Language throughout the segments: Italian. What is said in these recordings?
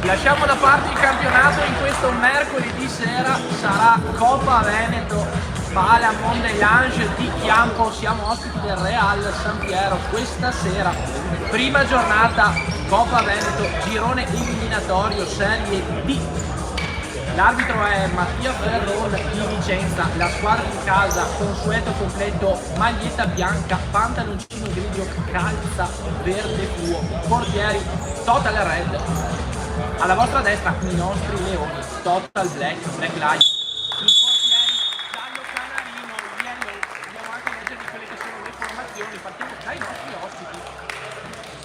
Lasciamo da parte il campionato. In questo mercoledì sera sarà Coppa Veneto, Pala Mondelange di Chiampo. Siamo ospiti del Real San Piero questa sera, prima giornata Coppa Veneto, girone eliminatorio Serie D. L'arbitro è Mattia Ferron di Vicenza. La squadra in casa, consueto completo, maglietta bianca, pantaloncino grigio, calza verde fluo, portieri Total Red. Alla vostra destra i nostri leoni, Total Black, Black Light. I portieri giallo canarino, yellow. Andiamo anche a leggere quelle che sono le formazioni. Partiamo dai nostri ospiti.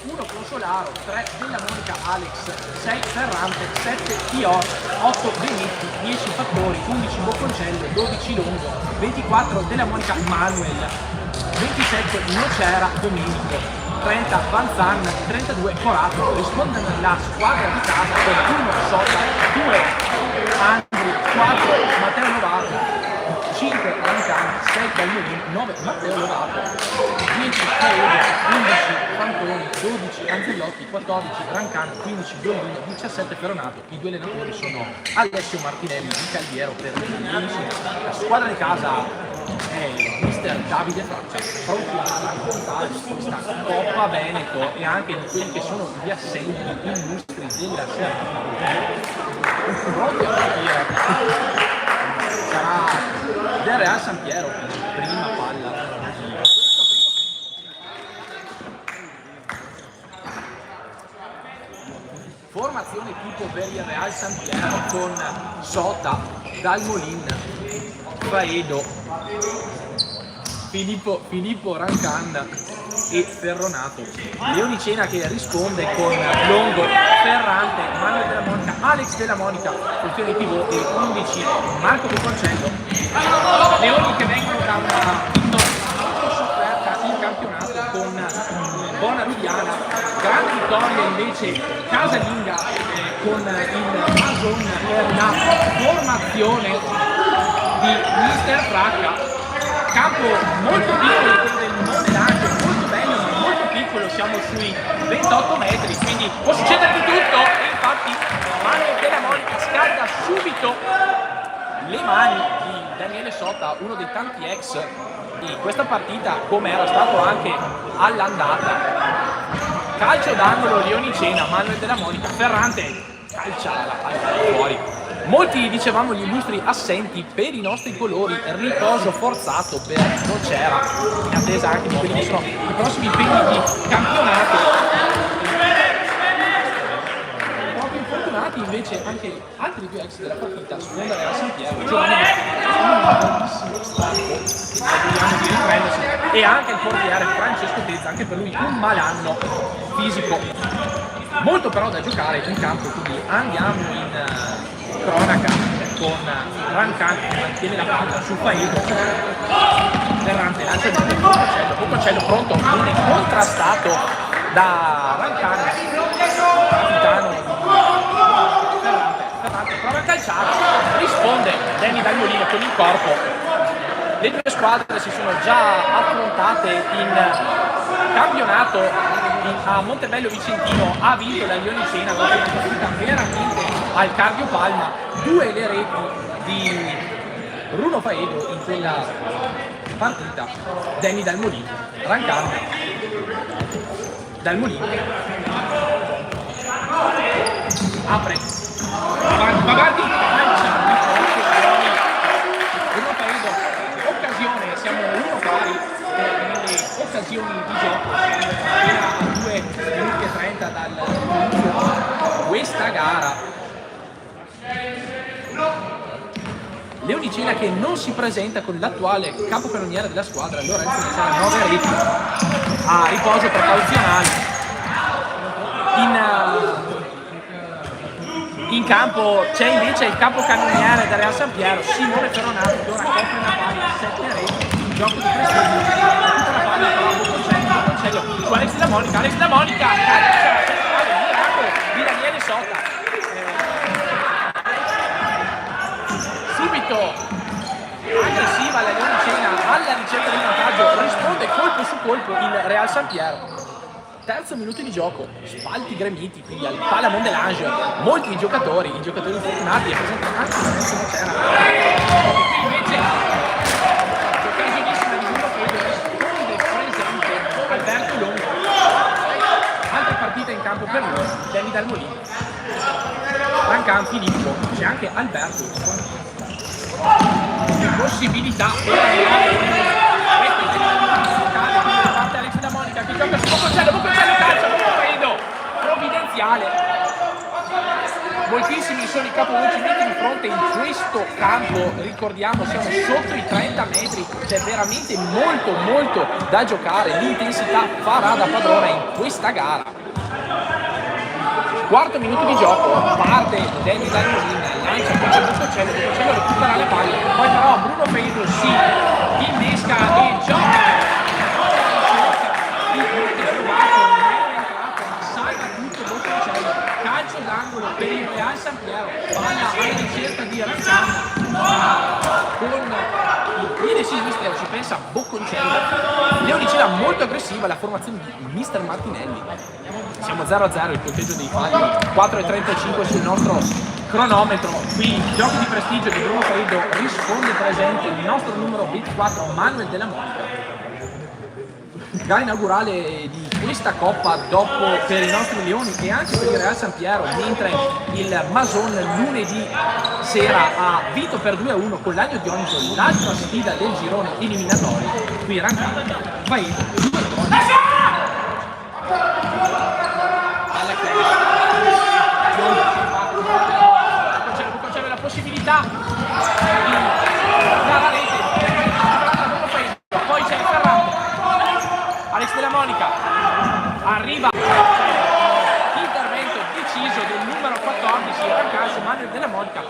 1 Consolaro, 3 Della Monica Alex, 6 Ferrante, 7 Tior, 8 Benetti, 10 Fattori, 11 Bocconcello, 12 Longo, 24 Della Monica Manuel, 27 Nocera Domenico, 30 Vanzan, 32 Corato. Risponde la squadra di casa con 1 Sota, 2 Andri, 4 Matteo Lovato, 5 Rancani, 6 Cagliolini, 9 Matteo Lovato, 10 Caeli, 11 Fantoni, 12 Anzellotti, 14 Rancani, 15 Giolini, 17 Ferronato. I due allenatori sono Alessio Martinelli di Caldiero per la squadra di casa è mister Davide Fraccia, pronti a raccontare questa Coppa Veneto e anche di quelli che sono gli assenti illustri della serata. Pronti a partire. Sarà del Real San Piero, prima palla. Formazione tipo per il Real San Piero con Sota, Dalmolin, Faedo, Filippo Rancan e Ferronato. Leonicena che risponde con Longo, Ferrante, Manuel Della Monica, Alex Della Monica, funzione pivot e 11 Marco Bocconcello. Leoni che vengono da una vittoria molto sofferta in campionato con Bona Rubiana, grande vittoria invece casalinga con il Mason per la formazione di mister Fracca. Campo molto piccolo, quello del Mondelange, molto bello ma molto piccolo, siamo sui 28 metri, quindi può succedere di tutto. E infatti Manuel Della Monica scalda subito le mani di Daniele Sota, uno dei tanti ex di questa partita, come era stato anche all'andata. Calcio d'angolo Leonicena, Manuel Della Monica, Ferrante calcia la palla fuori. Molti dicevamo gli illustri assenti per i nostri colori, riposo forzato per Nocera, in attesa anche di quelli che sono i prossimi impegni di campionato. Pochi infortunati invece anche altri due ex della partita, seconda Real San Piero, Giovanni un grandissimo stacco, vediamo di riprendersi, e anche il portiere Francesco Tezza, anche per lui un malanno fisico. Molto però da giocare in campo, quindi andiamo in cronaca con Rancan che mantiene la palla sul Faedo. Ferrante lancia il Bocconcello pronto, viene contrastato da Rancan, capitano di Ferrante prova a calciare, risponde Danny Dalmolino con il corpo. Le due squadre si sono già affrontate in campionato a Montebello Vicentino, ha vinto la Leonicena, una partita veramente al Cardio Palma, 2 le reti di Bruno Faedo in quella partita. Danny Dalmolino, Rancan, Dalmolino, apre, avanti, calcia, Bruno Faedo, occasione, siamo 1 pari nelle occasioni di gioco, era a 2 minuti e 30 dall'inizio questa gara. Leonicena che non si presenta con l'attuale capocannoniere della squadra, Lorenzo Nocera, 9 reti a riposo precauzionale. In campo c'è invece il capocannoniere del Real San Piero, Simone Ferronato, che ora copre la palla, 7 reti, in gioco di prestigio, tutta la palla per Bocconcello, su Alex Della Monica, di Daniele Sota. Subito aggressiva la Leonicena alla ricerca del vantaggio, risponde colpo su colpo il Real San Piero. terzo minuto di gioco, spalti gremiti, quindi al Palais Mondelange, molti giocatori, i giocatori fortunati, e presentano anche una c'era. Qui invece, occasionissima di Bruno Freddo, risponde presente Alberto Longo. Altra partita in campo per lui, Danny Dalmolin. Brancan, Filippo, c'è anche Alberto. Che possibilità per arrivare. Parte Alex da Monica che gioca su Bocconcello calcia, Freddo, provvidenziale. Moltissimi sono i capovoci messi di fronte in questo campo, ricordiamo siamo sotto i 30 metri, c'è veramente molto da giocare, l'intensità farà da padrona in questa gara. Quarto minuto di gioco, parte Danny Dalmolin, lancia contro Bocconcello recupera le palle, poi però Bruno Freddo si innesca e gioca. Salva tutto Bocconcello, calcio d'angolo per il Real San Piero, palla alla ricerca di Rancan con il piede sinistro, ci pensa Bocconcello. Leonicina molto aggressiva, la formazione di Mister Martinelli. Siamo 0-0, il punteggio dei falli 4,35 sul nostro cronometro. Qui gioco di prestigio di Bruno Freddo, risponde presente il nostro numero 24 Manuel Della Monica. Gara inaugurale di questa coppa dopo per i nostri Leoni e anche per il Real San Piero, mentre il Mason lunedì sera ha vinto per 2-1 con l'Agno Dioniso, l'altra sfida del girone eliminatorio. Qui Rancan va in c'è la possibilità di dare la rete, poi c'è Ferrando, Alex Della Monica arriva, intervento deciso del numero 14 Rancan su Manuel Della Monica.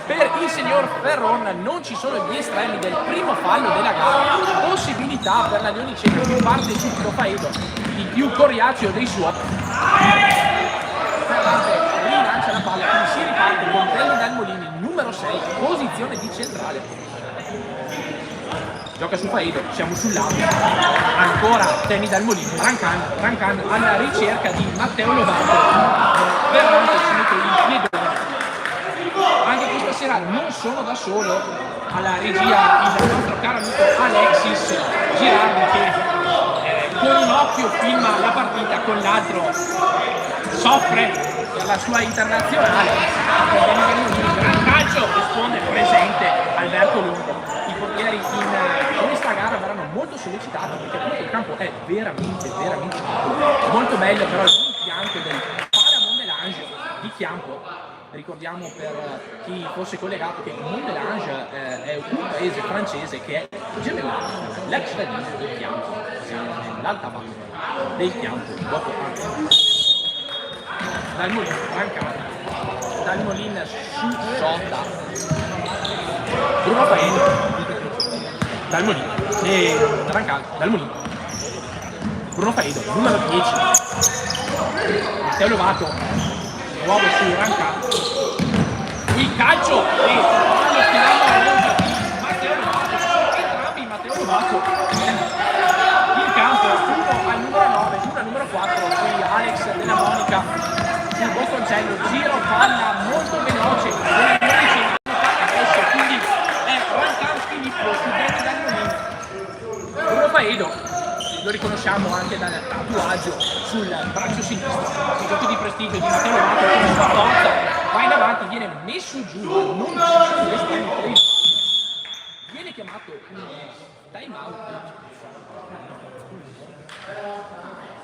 Per il signor Ferron non ci sono gli estremi del primo fallo della gara, possibilità per la Leonicena che parte subito Faedo, il più coriaceo dei suoi. Ferrante rilancia la palla, quindi si riparte con Danny Dalmolin, numero 6, posizione di centrale. Gioca su Faedo, siamo sul lato, ancora Danny Dalmolin, Rancan alla ricerca di Matteo Lovato, Ferrante ci mette il piedone. Anche questa sera non sono da solo, alla regia il nostro caro amico Alexis Girardi che con un occhio filma la partita, con l'altro soffre per la sua internazionale. Gran calcio, risponde presente Alberto Lungo. I portieri in questa gara verranno molto sollecitati perché appunto il campo è veramente molto bello, però l'impianto del Palais Mondelange di Chiampo. Ricordiamo per chi fosse collegato che Mondelange è un paese francese che è gemellato, l'ex cittadino del Chiampo, siamo nell'alta valle del Chiampo, dopo Dalmolin, Rancan, Dalmolin su Sotta, Bruno Faedo, Dalmolin, Rancan, Dalmolin, Bruno Faedo, numero 10, Matteo Lovato, nuovo su Rancan, il calcio e lo tirato a rosa di Matteo Lovato, entrambi Matteo Lovato in campo, uno al numero 9, uno al numero 4, qui Alex Della Monica sul Bocconcello, giro palla molto veloce, quindi è Rancan Filippo su Danny Dalmolin, Bruno Faedo. Lo riconosciamo anche dal tatuaggio sul braccio sinistro. Il gioco di prestigio di Matteo Lovato con la sua forza va in avanti, viene messo giù, non ci sono gli estremi per il viene chiamato un time out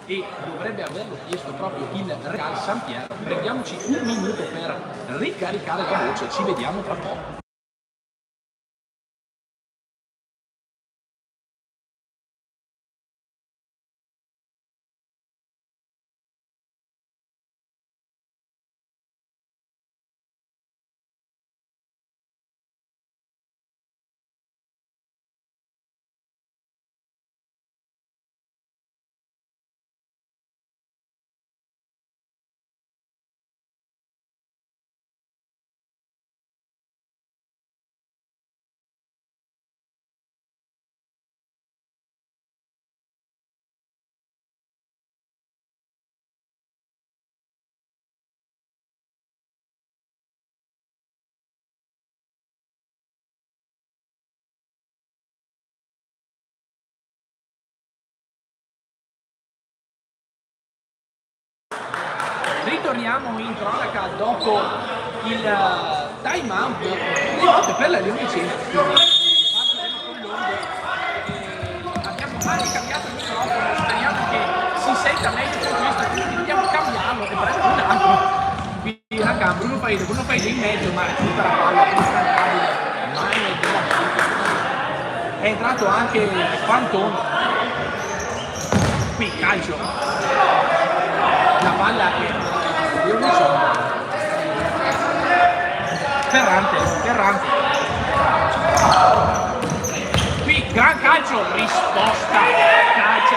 e dovrebbe averlo chiesto proprio il Real San Piero. Prendiamoci un minuto per ricaricare la voce, ci vediamo tra poco. ritorniamo in cronaca dopo il time out. Le volte per la Lione Centro. Abbiamo anche cambiato il microfono, speriamo che si senta meglio con questo, quindi dobbiamo cambiarlo e prendere un altro. Quindi raga, Bruno Faide in mezzo, ma tutta la palla instancabile, mai della vita. È entrato anche Fantone. Qui calcio. La palla che io non so. Ferrante. Qui gran calcio, risposta, calcia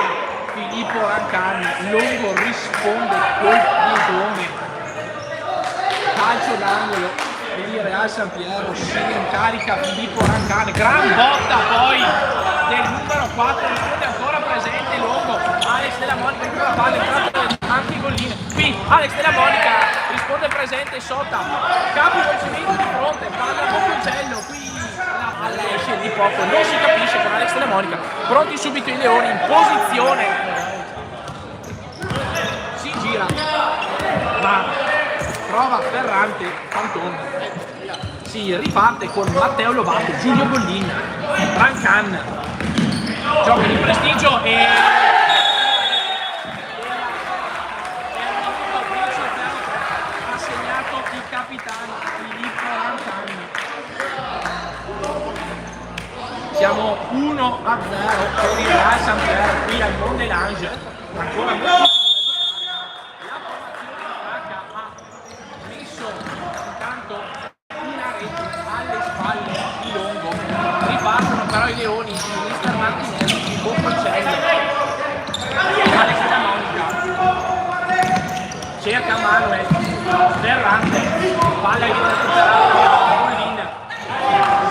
Filippo Rancani, Longo risponde col piedone. Calcio d'angolo di Real San Piero, si incarica Filippo Rancani, gran botta poi del numero 4, risponde ancora presente Longo, Alex Della Monica in la palla, entrato anche Gollin, qui Alex Della Monica risponde presente Sotta, capo volgimento di fronte, palla a Bocconcello, qui la palla esce di poco, non si capisce con Alex Della Monica, pronti subito i Leoni in posizione, si gira, ma prova Ferrante, Fantone, si riparte con Matteo Lovato, Giulio Gollin, Rancan, gioco di prestigio e ha segnato il capitano Filippo Rancani. Siamo 1-0 per il Real San Piero qui al Mondelange, ancora molto. Però i Leoni, Mister Martinelli, Bocconcello, Alex Della Monica, cerca Manuel, Ferrante, palla che viene recuperata, Gollin,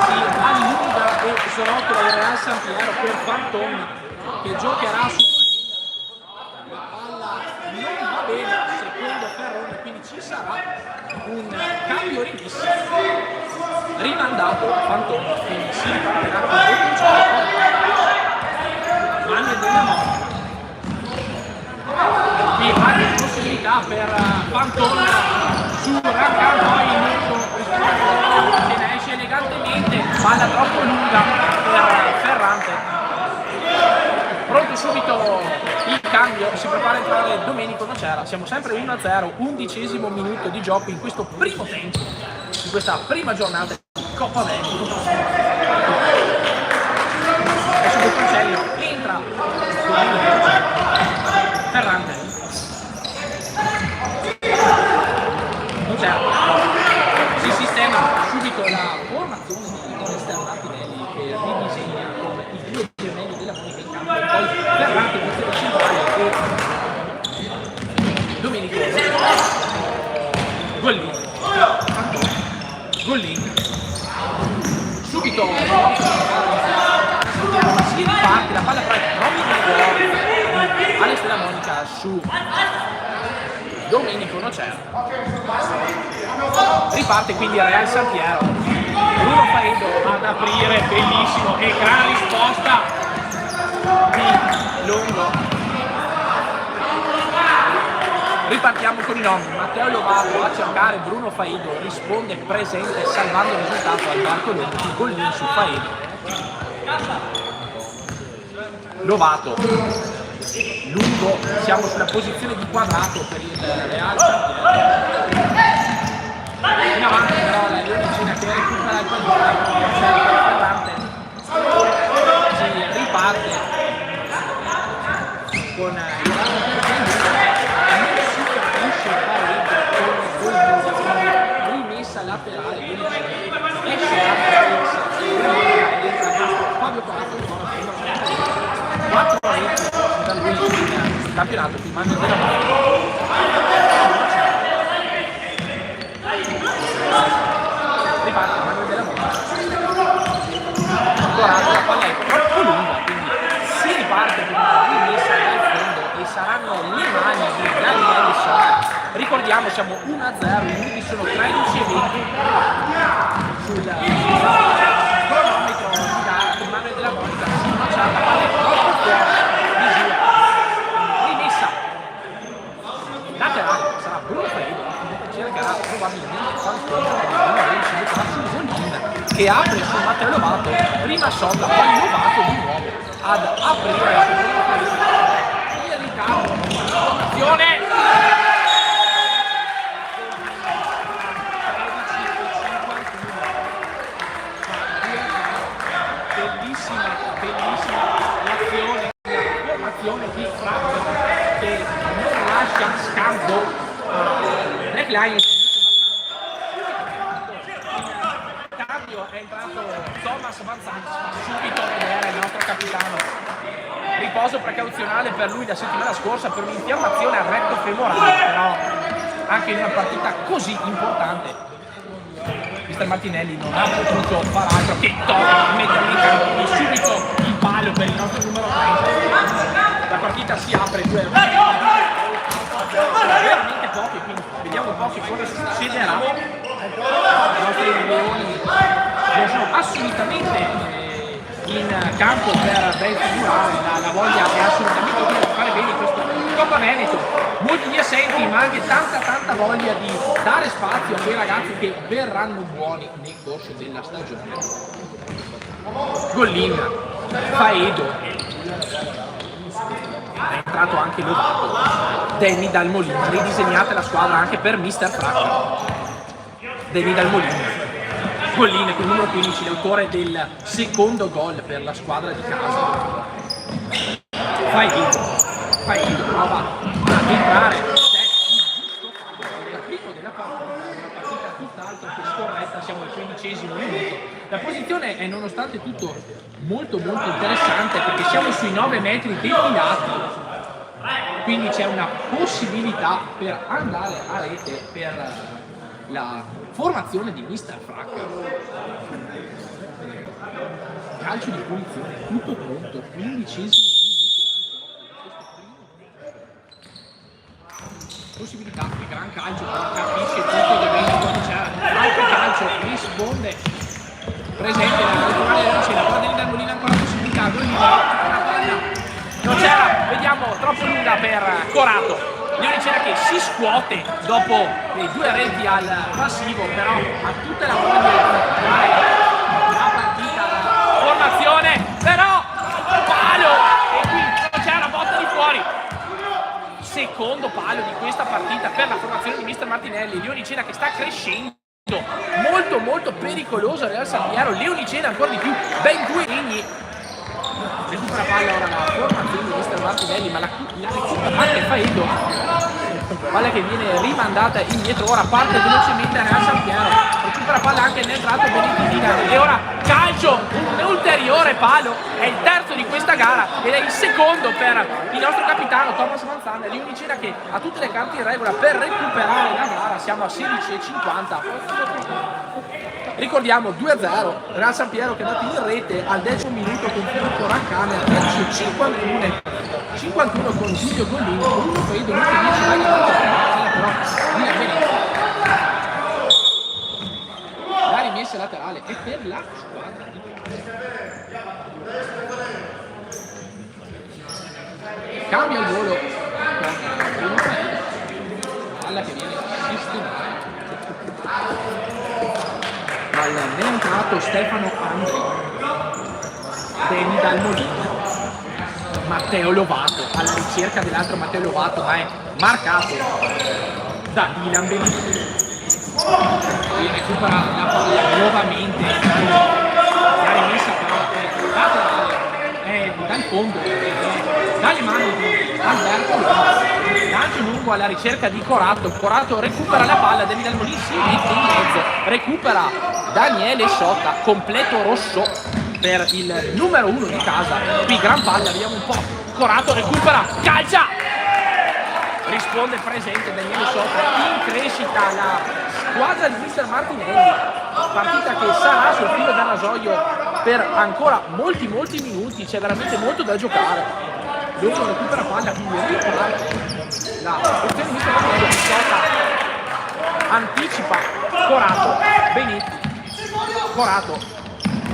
si allunga e srotola il Real San Piero per Fantone che giocherà su Gollin, la palla non va bene secondo Ferrone, quindi ci sarà un cambio rivisto. Rimandato Fantone, quindi si ripartirà con Bocconcello, Manuel Della Monica. Qui anche possibilità per Fantone su Rancan, poi molto che ne esce elegantemente, palla troppo lunga per Ferrante. Pronto subito il cambio, si prepara a entrare Domenico Nocera, siamo sempre 1-0, 11° minuto di gioco in questo primo tempo, in questa prima giornata di Coppa Veneto. Adesso Bocconcello entra Ferrante, Nocera, si sistema subito la formazione di Mister Martinelli che ridisegna con i due gemelli della Monica in campo, poi Ferrante in posizione centrale e Domenico Gollin, Gollin, subito si riparte, la palla proprio di fuori, Alex Della Monica su Domenico Nocera, riparte quindi Real San Piero, Bruno Faedo ad aprire, bellissimo e gran risposta di Longo. Ripartiamo con i nomi, Matteo Lovato a cercare Bruno Faedo, risponde presente salvando il risultato al varco Longo, Gollin su Faedo. Lovato, lungo, siamo sulla posizione di quadrato per il Real San Piero. In avanti però la Leonicina che recupera il pallone, Ferrante si riparte con rimessa laterale, esce Fabio Corazzo 4 reti da lui sul campionato, qui Manuel Della Monica. Riparte Manuel Della Monica. Corazzo, la palla è troppo lunga, quindi si riparte con una rimessa dal fondo e saranno le mani di Daniele Sosa. Ricordiamo, siamo 1-0, i minuti sono 13 e 20 sul cronometro di gara con Manuel Della Monica, la palla è troppo fuori, rimessa laterale, sarà Bruno Faedo Sotta, poi Lovato di nuovo ad aprire la seconda partita. Il ritardo, formazione. Bellissima l'azione, la formazione di Frack che non lascia scampo a Black Lions. Cambio è entrato Thomas Van Zandt, subito vedere il nostro capitano. Riposo precauzionale per lui la settimana scorsa per un'infiammazione al retto femorale, però anche in una partita così importante Mister Martinelli non ha potuto far altro che mettere in campo subito il palo per il nostro numero 30. La partita si apre 2 veramente pochi, quindi vediamo un po' che cosa succederà. I nostri leoni non sono assolutamente in campo per ben figurare, la voglia è assolutamente di fare bene questo Coppa Veneto. Molti assenti, ma anche tanta voglia di dare spazio a quei ragazzi che verranno buoni nel corso della stagione. Gollin, Faedo, è entrato anche Lovato, Danny Dal Molino, ridisegnate la squadra anche per Mister Frack. Danny Dal Molino, Gollin con il numero 15, l'autore del secondo gol per la squadra di casa. Faedo prova a entrare, c'è il giusto fallo, il primo della partita, una partita tutt'altro che scorretta, siamo al 15° minuto. La posizione è nonostante tutto molto interessante perché siamo sui 9 metri defilati, quindi c'è una possibilità per andare a rete per la formazione di Mister Frack. Calcio di punizione, tutto pronto, 15° possibilità di gran calcio, capisce tutto che bene quando c'è altro calcio, risponde presente la palla del Dal ancora possibilità, non c'era, vediamo, troppo lunga per Corato. Leonicena che si scuote dopo le 2 reti al passivo, però ha tutta la voglia di fare la partita, la formazione, però palo e qui non c'è una botta di fuori. Secondo palo di questa partita per la formazione di Mister Martinelli. Leonicena che sta crescendo, molto pericoloso Real San Piero. Leonicena ancora di più, ben 2 segni. Recupera palla ora la formazione di Mister Martinelli, ma la recupera anche Faedo. Palla che viene rimandata indietro, ora parte velocemente Real San Piero. Recupera palla anche nell'entrato Benedettina e ora calcio, un ulteriore palo, è il terzo di questa gara ed è il secondo per il nostro capitano Thomas Van Zandt. Leonicena che ha tutte le carte in regola per recuperare la gara, siamo a 16:50. Ricordiamo 2-0, Real San Piero che è andato in rete al 10° minuto con Filippo Raccame, al 51 con Giulio Gollin, con uno Faedo, l'ultimo 10 vai però via bene. La rimessa laterale è per la squadra di cambia il volo con Bruno Faedo, palla che viene sistemata dal neoentrato Stefano Andri, Danny Dal Molino, Matteo Lovato alla ricerca dell'altro Matteo Lovato, ma è marcato da Dylan Benedetto. E recupera la palla nuovamente, la rimessa è dal fondo, dalle mani di Alberto. Lancio lungo alla ricerca di Corato recupera la palla, Danny Dal Molino si mette in mezzo, recupera Daniele Sotta, completo rosso per il numero 1 di casa. Qui gran palla, vediamo un po', Corato recupera, calcia, risponde presente Daniele Sotta, in crescita la squadra di Mister Martinelli, partita che sarà sul filo del rasoio per ancora molti minuti, c'è veramente molto da giocare. Dopo recupera palla, quindi riparte la posizione di Mister Martinelli. Sotta anticipa Corato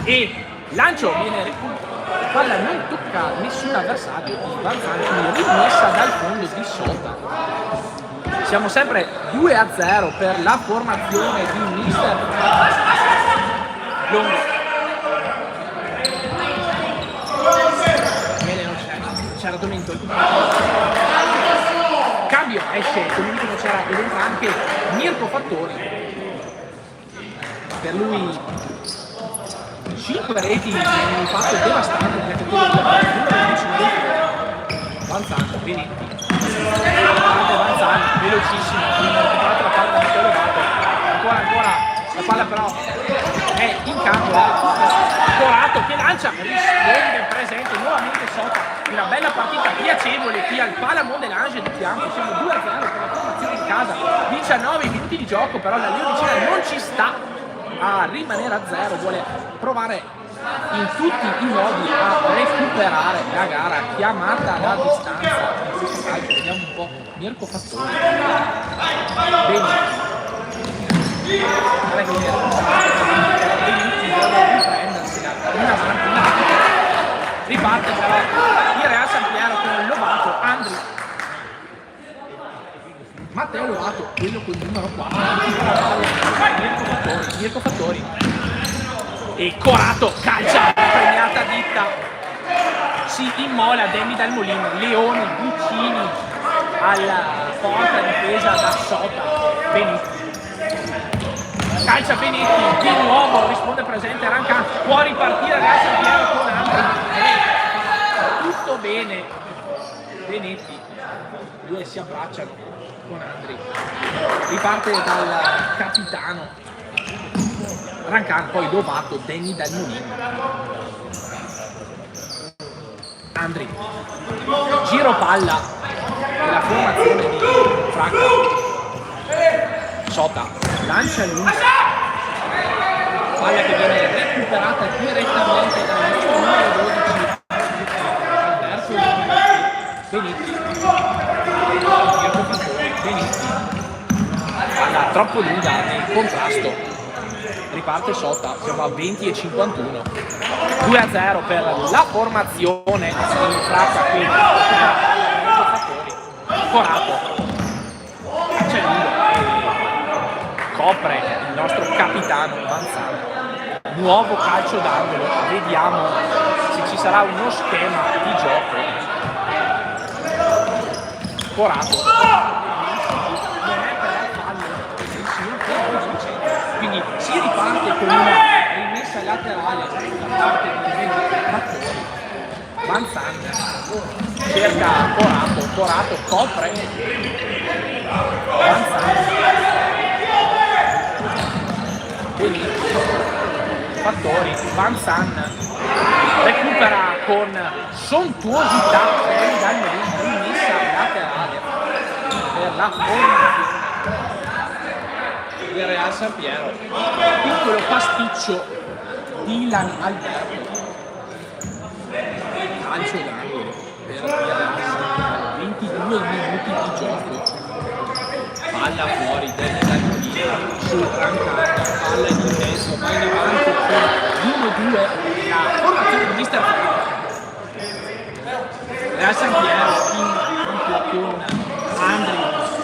e lancio viene recuperato, la palla non tocca nessun avversario di Van Zandt, rimessa dal fondo di Sotta. Siamo sempre 2-0 per la formazione di Mister Longo. immediatamente il cambio, esce, come dicono c'era, ed entra anche Mirko Fattori. Per lui 5 reti in un fatto devastante nella categoria. Avanzando, Benetti. Avanzando, velocissimo, recuperato la palla da Matteo Lovato. Ancora, la palla però è in campo. Corato che lancia, risponde, presente, nuovamente Sota. Una bella partita piacevole qui al Palamon Lange di fianco. Siamo 2-0 per la formazione in casa. 19 minuti di gioco, però la Leonicena non ci sta a rimanere a 0, vuole provare in tutti i modi a recuperare la gara, chiamata la distanza. In questo calcio vediamo un po' Mirko Fattori. Bene. Riparte però il Real San Piero con Lovato, Andri. Matteo Lovato, quello con il numero 4. Mirko Fattori. E Corato calcia premiata ditta, si immola Danny Dal Molino, Leoni vicini alla forte difesa da Sota. Benetti calcia Benetti, di nuovo risponde presente Rancan, può ripartire Real San Piero con Andri, tutto bene. Benetti, due si abbracciano con Andri, riparte dal capitano Rancan, poi Lovato, Danny Dal Molino. Andri, giro palla della formazione di Fracca. Sota, lancia lunga, palla che viene recuperata direttamente dal numero 12 verso il Benetti. Benetti, palla troppo lunga nel contrasto. Riparte Sota, siamo a 20 e 51, 2-0 per la formazione in Fracca, quindi Corato c'è lungo e copre il nostro capitano Manzano. Nuovo calcio d'angolo, vediamo se ci sarà uno schema di gioco. Corato quindi si riparte con una rimessa laterale da parte di Fattori. Manzano cerca Corato copre Manzano, quindi Fattori, Manzano recupera con sontuosità rimessa laterale per la formazione del Real San Piero. Piccolo pasticcio di Ilan Alberto, calcio d'angolo per il Real San Piero, 22 minuti di gioco, palla fuori Danny Dal Molino su Rancan, palla in mezzo, va in avanti con 1-2 la formazione di Mister Franco. Real San Piero in campo con Andri,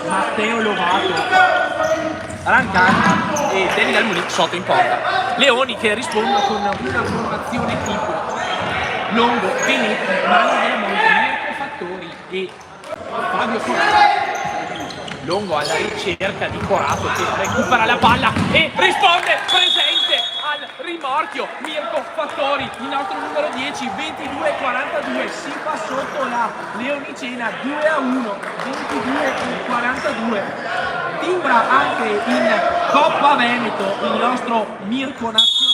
Matteo Lovato, Rancan e Danny Dal Molino sotto in porta. Leoni che rispondono con una formazione tipo Longo, Benetti, Mano della Monica, Mirko Fattori e Fabio Corato. Longo alla ricerca di Corato che recupera la palla e risponde presente al rimorchio Mirko Fattori, il nostro numero 10, 22-42, si fa sotto la Leonicena 2-1, 22-42. Timbra anche in Coppa Veneto il nostro Mirko nazionale.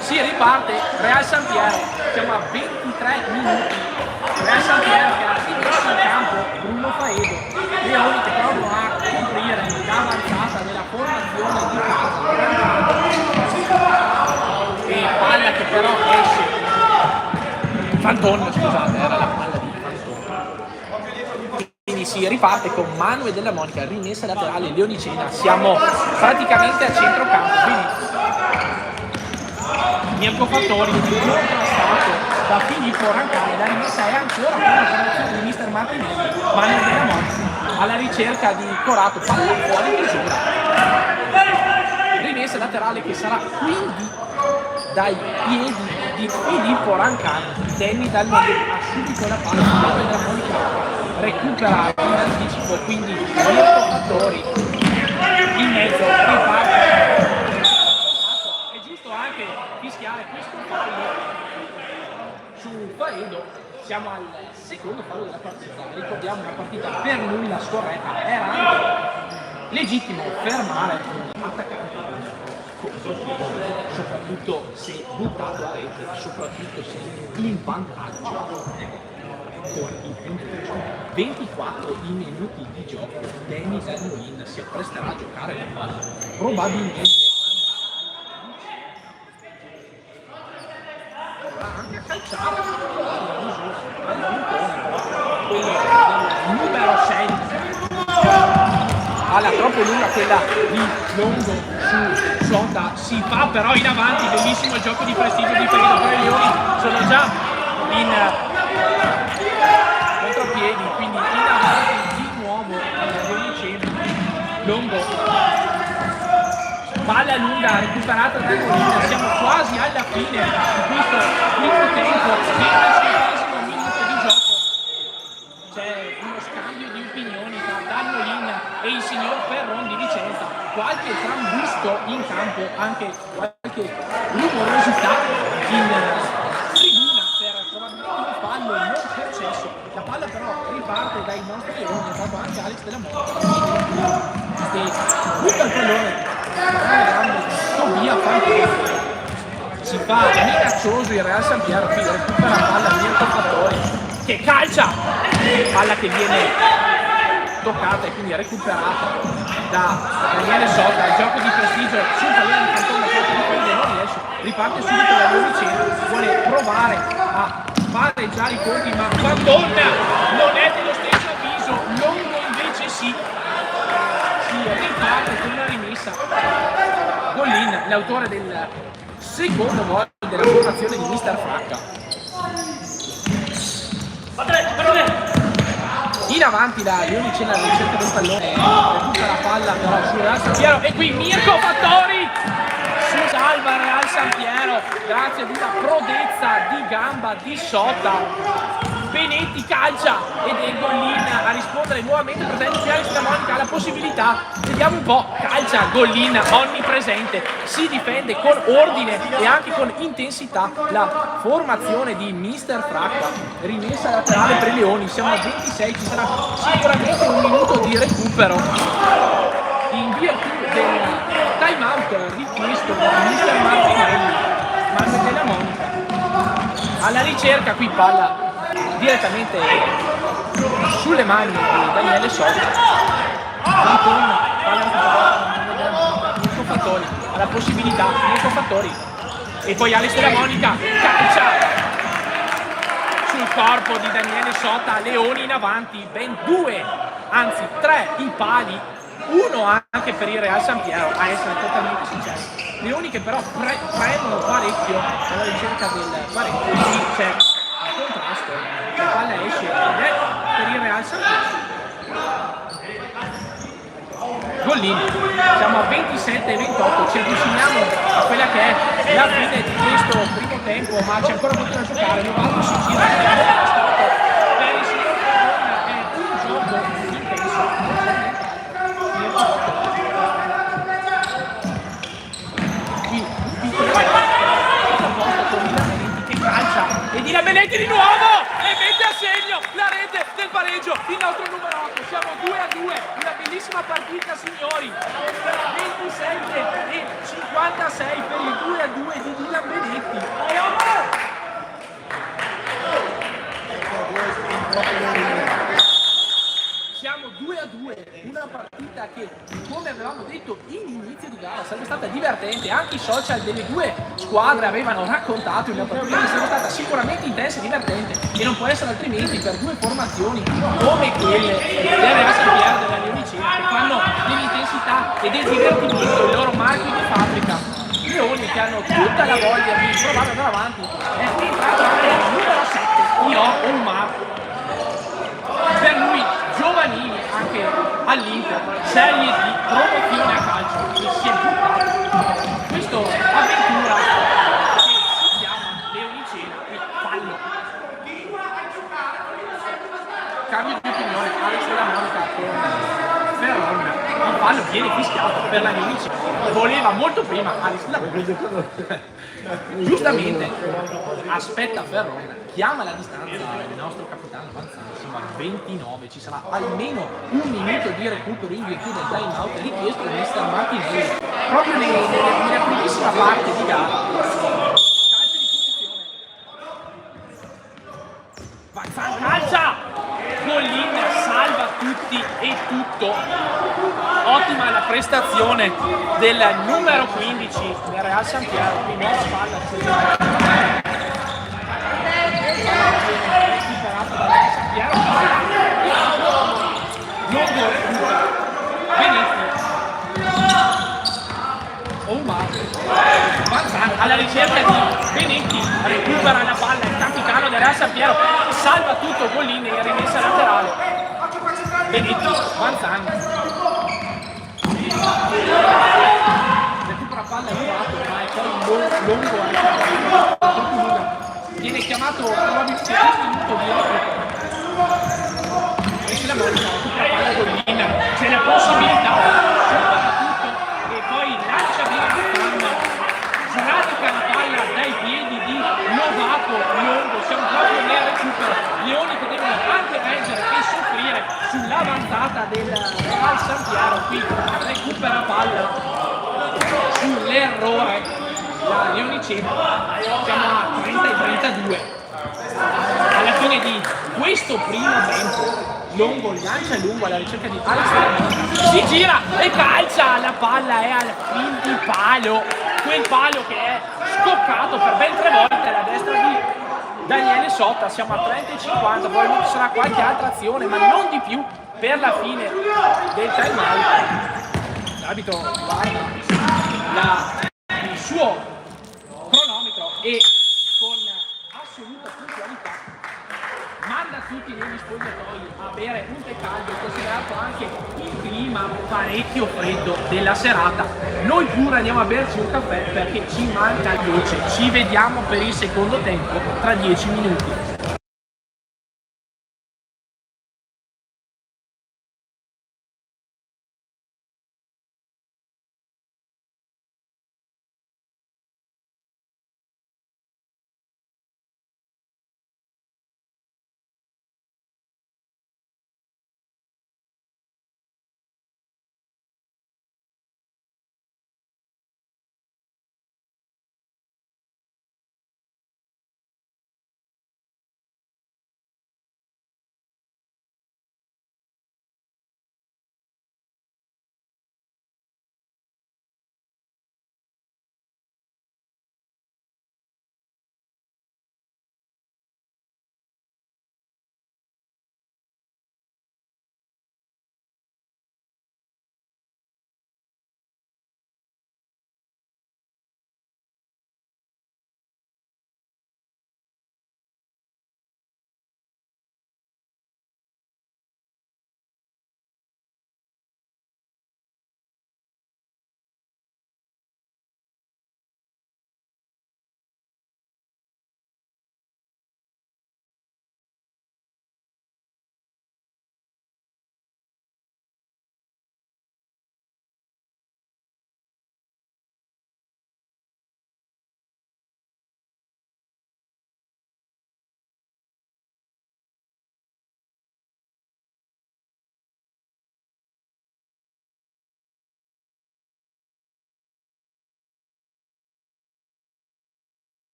Si riparte Real San Piero, siamo a 23 minuti. Real San Piero che ha rimesso in campo Bruno Faedo, Leoni che provano a coprire l'avanzata della formazione di casa e palla che però esce. Fanton, scusate, era la palla di Fanton. Quindi si riparte con Manuel Della Monica, rimessa laterale Leonicena, siamo praticamente a centrocampo, quindi Mirko Fattori contrastato da Filippo Rancan, la rimessa è ancora con la formazione di Mister Martinelli, Manuel Della Monica alla ricerca di Corato, palla fuori misura. Rimessa laterale laterale che sarà quindi dai piedi di Filippo Rancani. Danny Dalmolin ha subito la palla sulla della Monica, recupera in anticipo, quindi Mirko Fattori in mezzo, riparte. È giusto anche fischiare questo fallo su Faredo. Siamo al secondo fallo della partita. Ricordiamo una partita per nulla scorretta, era anche legittimo fermare l'attaccante, soprattutto se buttato a rete, soprattutto se in vantaggio con il punto di gioco. 24 i minuti di gioco, Danny Dalmolin si appresterà a giocare la palla, probabilmente anche a calciare quello del numero 6. Alla troppo lunga quella di Longo su Sonda, si fa però in avanti, bellissimo il gioco di prestigio di Faredo, però i Leoni sono già in contropiedi, quindi in avanti di nuovo Longo, palla lunga recuperata da Molina, siamo quasi alla fine di questo primo tempo, nel 60° minuto di gioco c'è uno scambio di opinioni tra Dalmolin e il signor Ferron di Vicenza, qualche trambusto in campo, anche qualche rumorosità in tribuna per probabilmente un fallo non concesso. La palla però riparte dai nostri Leoni, è stato anche Alex Della Monica che butta il pallone, Tobia Fantozzi si fa minaccioso il Real San Piero, qui recupera la palla Mirko Fattori che calcia, palla che viene toccata e quindi recuperata da Daniele Sotta. Il gioco di prestigio sul pallone di Cantone non riesce, riparte subito da Vicenza, vuole provare a pareggiare i conti, ma Madonna non è dello stesso avviso. Longo invece si riparte con una rimessa. Gollin, l'autore del secondo gol della formazione di Mister Fracca. In avanti la Ionicena alla ricerca del pallone, recupera la palla però sul Real San Piero e qui Mirko Fattori si salva il Real San Piero grazie ad una prodezza di gamba di Sotta. Benetti calcia ed è Gollin a rispondere nuovamente presente. Alex Della Monica ha la possibilità, vediamo un po', calcia Gollin onnipresente, si difende con ordine e anche con intensità la formazione di Mister Fracca. Rimessa laterale per i Leoni, siamo a 26, ci sarà sicuramente un minuto di recupero in virtù del time out richiesto da Mister Martinelli. Marco Della Monica alla ricerca, qui palla direttamente sulle mani di Daniele Sotta, Mirko Fattori ha la possibilità, Mirko Fattori e poi Alex Della Monica calcia sul corpo di Daniele Sotta. Leoni in avanti, ben 2, anzi 3 i pali, uno anche per il Real San Piero, a essere totalmente sinceri. Leoni che però prendono parecchio alla ricerca del parecchio, quindi c'è il contrasto, la palla esce ed è per il Real San Piero. Gollin, siamo a 27 e 28, ci avviciniamo a quella che è la fine di questo primo tempo, ma c'è ancora molto da giocare. Novato si gira per il signor Ferron, è un gioco intenso. E Di Lameletti di nuovo e mette a segno la rete del pareggio, il nostro numero 8. Siamo 2-2, una bellissima partita signori, 27 e 56 per il 2-2 di Di Lameletti. Siamo 2-2, una partita che, come avevamo detto in inizio di gara, sarebbe stata divertente. Anche i social delle due squadre avevano raccontato una partita che sarebbe stata sicuramente intensa e divertente, e non può essere altrimenti per due formazioni come quelle del Real San Piero e della Ionicena, che fanno dell'intensità e del divertimento il loro marchio di fabbrica. I Leoni che hanno tutta la voglia di provare ad andare avanti. È entrato anche il numero 7, Io Omar. Per lui Giovanini anche all'Inter, serie di promozione a calcio, che si è buttato. viene fischiato per la Leonici. Voleva molto prima giustamente aspetta Ferron, chiama la distanza il nostro capitano Manzano, siamo a 29, ci sarà almeno un minuto di recupero in virtù del time out richiesto da Mister Martinelli proprio nella primissima parte di gara. Calcio di posizione, Vanzan calcia, Gollin salva tutti e tutto. Ottima la prestazione del numero 15 del Real San Piero, qui nuova palla recuperata da Real San Piero, lungo recupero, Benetti, Vanzan alla ricerca di Benetti, recupera la palla, il capitano del Real San Piero, salva tutto Gollin in rimessa laterale, Benetti, Vanzan. Recupera palla arrivato, ma è poi lungo, viene chiamato probabilmente un minuto di recupero. E sulla volta recupera palla Gollin, c'è la possibilità, soprattutto, e poi lascia via sradica la palla dai piedi di Novato lungo, siamo proprio nel recupero, Leoni che devono anche reggere e soffrire sull'avanzata del Real San Piero, qui recupera palla sull'errore da Leoniceno, siamo a 30 e 32 alla fine di questo primo tempo. Longo lancia lungo alla ricerca di Alex, si gira e calcia, la palla è al fin di palo, quel palo che è scoccato per ben 3 volte alla destra di Daniele Sotta. Siamo a 30 e 50, probabilmente ci sarà qualche altra azione ma non di più per la fine del time out. L'arbitro guarda il suo cronometro e con assoluta puntualità manda tutti negli spogliatoi a bere un tè caldo, considerato anche il clima parecchio freddo della serata. Noi pure andiamo a berci un caffè perché ci manca il dolce. Ci vediamo per il secondo tempo tra 10 minuti.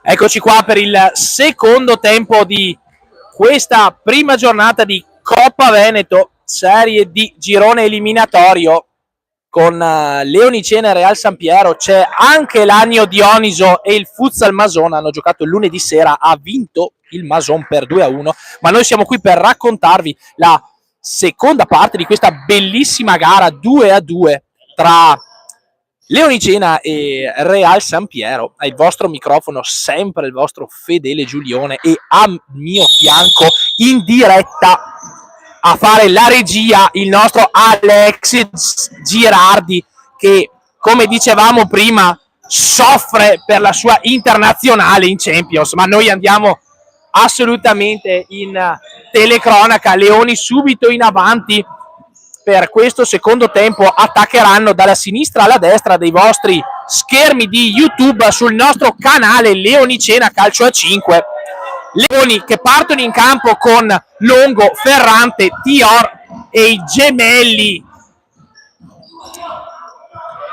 Eccoci qua per il secondo tempo di questa prima giornata di Coppa Veneto, serie di girone eliminatorio con Leonicena e Real San Piero. C'è anche l'Agno Dioniso e il Futsal Mason, hanno giocato il lunedì sera, ha vinto il Mason per 2-1, ma noi siamo qui per raccontarvi la seconda parte di questa bellissima gara 2-2 tra Leonicena e Real San Piero. Al vostro microfono sempre il vostro fedele Giulione e a mio fianco in diretta a fare la regia il nostro Alex Girardi, che come dicevamo prima soffre per la sua internazionale in Champions, ma noi andiamo assolutamente in telecronaca. Leoni subito in avanti per questo secondo tempo, attaccheranno dalla sinistra alla destra dei vostri schermi di YouTube sul nostro canale Leonicena Calcio a 5. Leoni che partono in campo con Longo, Ferrante, Tior e i gemelli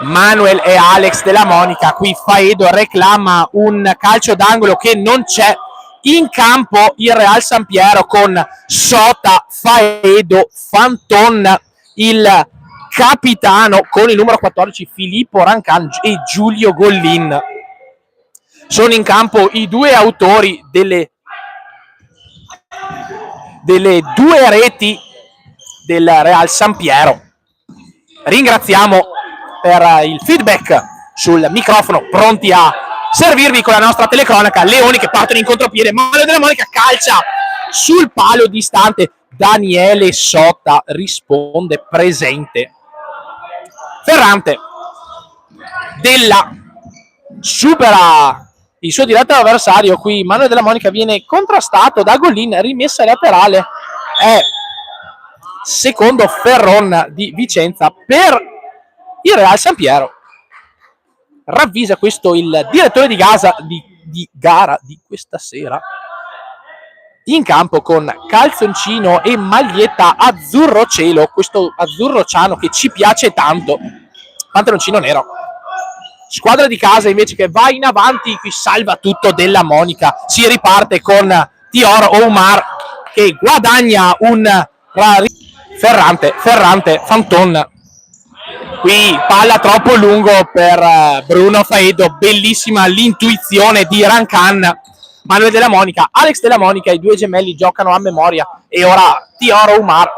Manuel e Alex della Monica. Qui Faedo reclama un calcio d'angolo che non c'è. In campo il Real San Piero con Sota, Faedo, Fanton, il capitano con il numero 14 Filippo Rancan e Giulio Gollin. Sono in campo i due autori delle due reti del Real San Piero. Ringraziamo per il feedback sul microfono, pronti a servirvi con la nostra telecronaca. Leoni che partono in contropiede, Manuel della Monica calcia sul palo distante, Daniele Sota risponde presente. Ferrante della supera il suo diretto avversario. Qui Manuel della Monica viene contrastato da Gollin, rimessa laterale, è secondo Ferron di Vicenza per il Real San Piero. Ravvisa questo il direttore di gara di questa sera, in campo con calzoncino e maglietta azzurro cielo, questo azzurro ciano che ci piace tanto, pantaloncino nero. Squadra di casa invece che va in avanti, qui salva tutto della Monica, si riparte con Tior Omar che guadagna un Ferrante, Fanton. Qui palla troppo lungo per Bruno Faedo, bellissima l'intuizione di Rancan. Manuel della Monica, Alex della Monica, i due gemelli giocano a memoria e ora Tior Omar.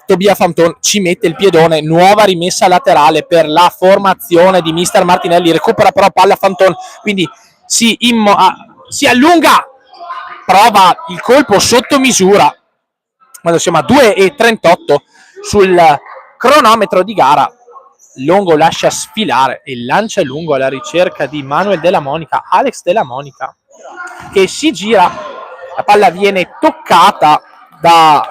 Tobia Fanton ci mette il piedone, nuova rimessa laterale per la formazione di Mister Martinelli, recupera però palla Fanton, quindi si allunga, prova il colpo sotto misura, quando siamo a 2:38 sul cronometro di gara. Longo lascia sfilare e lancia lungo alla ricerca di Manuel della Monica, Alex della Monica che si gira, la palla viene toccata da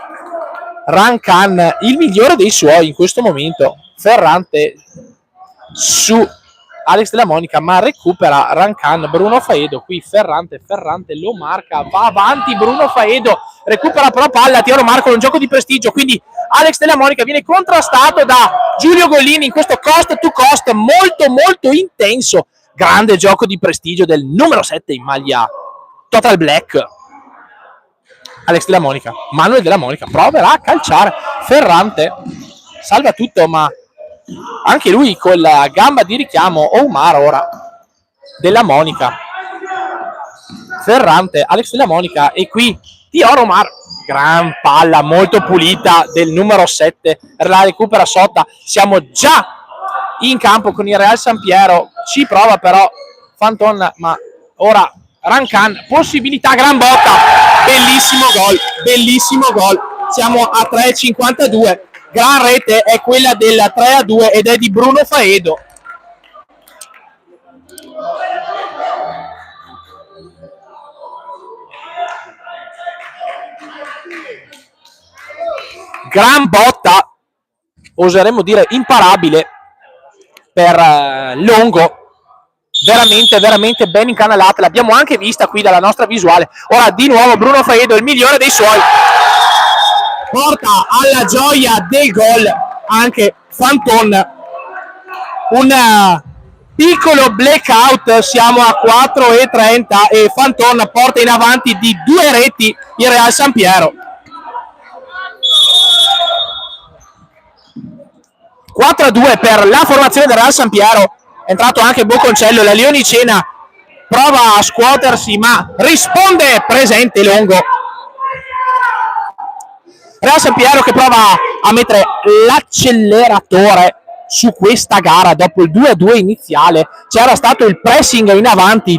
Rancan, il migliore dei suoi in questo momento. Ferrante su Alex della Monica, ma recupera Rancan. Bruno Faedo, qui Ferrante lo marca, va avanti Bruno Faedo, recupera però palla, Tioro Marco, un gioco di prestigio, quindi Alex della Monica viene contrastato da Giulio Gollini in questo cost to cost molto intenso. Grande gioco di prestigio del numero 7 in maglia Total Black. Alex della Monica, Manuel della Monica proverà a calciare, Ferrante salva tutto, ma anche lui con la gamba di richiamo. Omar ora della Monica, Ferrante, Alex della Monica e qui Tior Omar, gran palla molto pulita del numero 7, la recupera Sota. Siamo già in campo con il Real San Piero, ci prova però Fanton, ma ora Rancan, possibilità, gran botta, bellissimo gol, siamo a 3:52, gran rete è quella del 3-2 ed è di Bruno Faedo. Gran botta, oseremmo dire imparabile per Longo, veramente ben incanalata, l'abbiamo anche vista qui dalla nostra visuale. Ora di nuovo Bruno Faedo, il migliore dei suoi, porta alla gioia del gol anche Fanton, un piccolo blackout, siamo a 4:30 e Fanton porta in avanti di 2 reti il Real San Piero. 4-2 per la formazione del Real San Piero. È entrato anche Bocconcello, la Leonicena prova a scuotersi ma risponde presente Longo. Real San Piero che prova a mettere l'acceleratore su questa gara dopo il 2-2 iniziale. C'era stato il pressing in avanti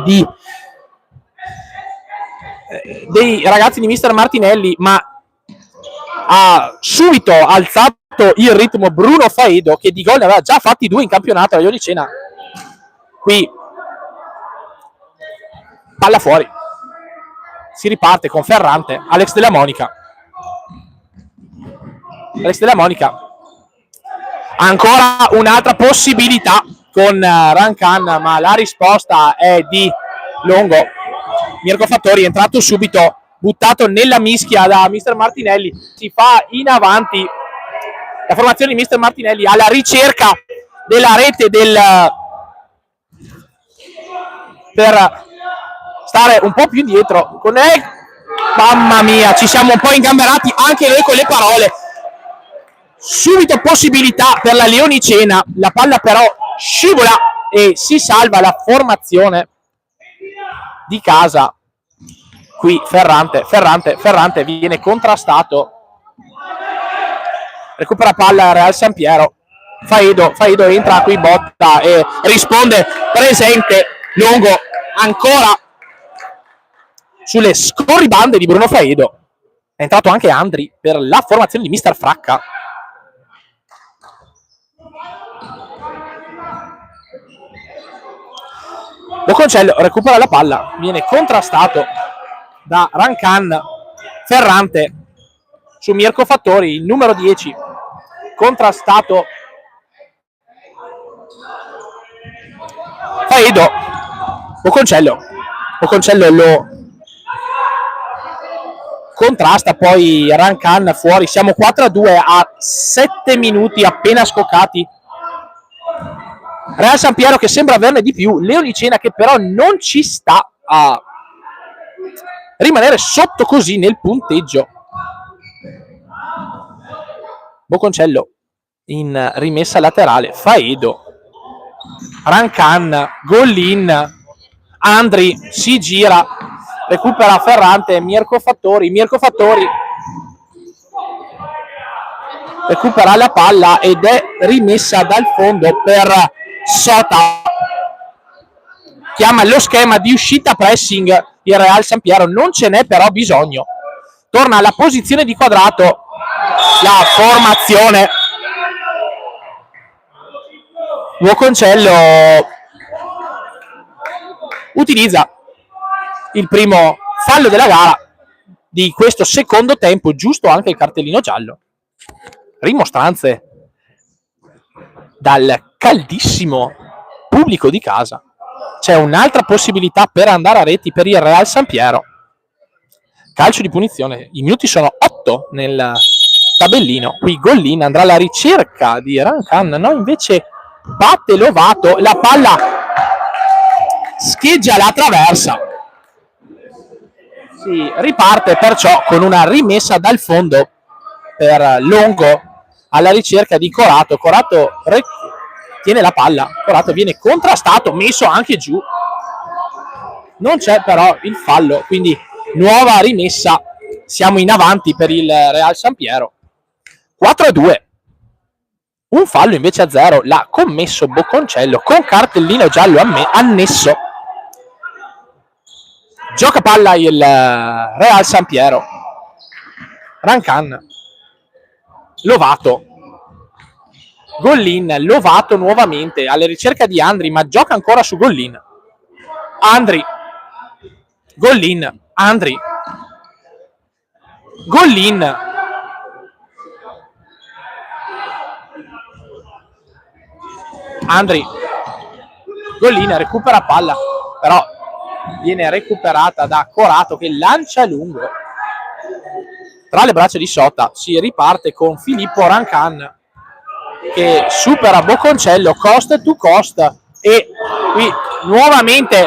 dei ragazzi di Mister Martinelli, ma ha subito alzato il ritmo Bruno Faedo, che di gol ne aveva già fatti 2 in campionato alla Ionicena. Qui palla fuori, si riparte con Ferrante. Alex Della Monica, ancora un'altra possibilità con Rancan, ma la risposta è di Longo. Mirko Fattori è entrato subito, buttato nella mischia da Mister Martinelli, si fa in avanti la formazione di Mister Martinelli alla ricerca della rete per stare un po' più indietro con mamma mia, ci siamo un po' ingamberati anche noi con le parole. Subito possibilità per la Leonicena, la palla però scivola e si salva la formazione di casa. Qui Ferrante viene contrastato, recupera palla Real San Piero. Faedo entra qui, botta e risponde presente Longo, ancora sulle scorribande di Bruno Faedo. È entrato anche Andri per la formazione di Mister Fracca. Bocconcello recupera la palla, viene contrastato da Rancan. Ferrante su Mirko Fattori, il numero 10, contrastato. Faedo, Bocconcello lo contrasta, poi Rancan fuori. Siamo 4-2 a 7 minuti appena scoccati. Real San Piero che sembra averne di più, Leonicena che però non ci sta a rimanere sotto così nel punteggio. Bocconcello in rimessa laterale, Faedo, Rancan, Gollin, Andri si gira, recupera Ferrante, Mirko Fattori recupera la palla ed è rimessa dal fondo per Sota. Chiama lo schema di uscita pressing il Real San Piero, non ce n'è però bisogno. Torna alla posizione di quadrato la formazione. Bocconcello utilizza il primo fallo della gara di questo secondo tempo, giusto anche il cartellino giallo. Rimostranze dal caldissimo pubblico di casa. C'è un'altra possibilità per andare a reti per il Real San Piero. Calcio di punizione, i minuti sono 8 nel tabellino. Qui Gollin andrà alla ricerca di Rancan, no, invece batte Lovato, la palla scheggia la traversa. Si riparte perciò con una rimessa dal fondo per Longo alla ricerca di Corato. Tiene la palla, Corato viene contrastato, messo anche giù, non c'è però il fallo, quindi nuova rimessa. Siamo in avanti per il Real San Piero, 4-2. Un fallo invece a 0 l'ha commesso Bocconcello con cartellino giallo annesso. Gioca palla il Real San Piero. Rancan, Lovato, Gollin, Lovato nuovamente alla ricerca di Andri, ma gioca ancora su Gollin. Andri, Gollin, Andri, Gollin, Andri, Gollin recupera palla, però viene recuperata da Corato che lancia lungo tra le braccia di Sota. Si riparte con Filippo Rancan che supera Bocconcello cost to cost e qui nuovamente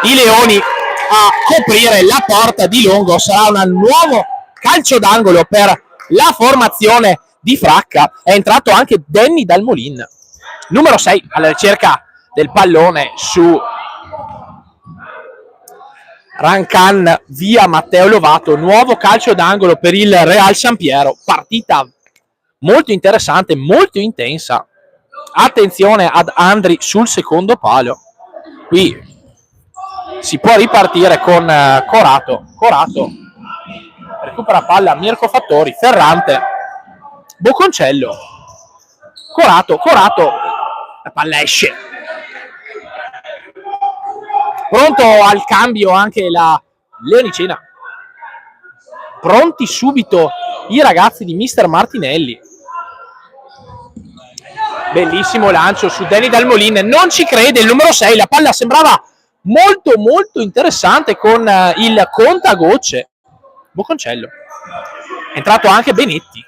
i leoni a coprire la porta di Longo. Sarà un nuovo calcio d'angolo per la formazione di Fracca. È entrato anche Danny Dalmolin, numero 6, alla ricerca del pallone su Rancan via Matteo Lovato. Nuovo calcio d'angolo per il Real Sampiero. Partita molto interessante, molto intensa. Attenzione ad Andri sul secondo palo. Qui si può ripartire con Corato. Corato recupera palla, Mirko Fattori, Ferrante, Boconcello, Corato, la palla esce. Pronto al cambio anche la Leonicena. Pronti subito i ragazzi di Mister Martinelli. Bellissimo lancio su Danny Dalmolin, non ci crede il numero 6, la palla sembrava molto interessante con il contagocce. Boconcello. È entrato anche Benetti.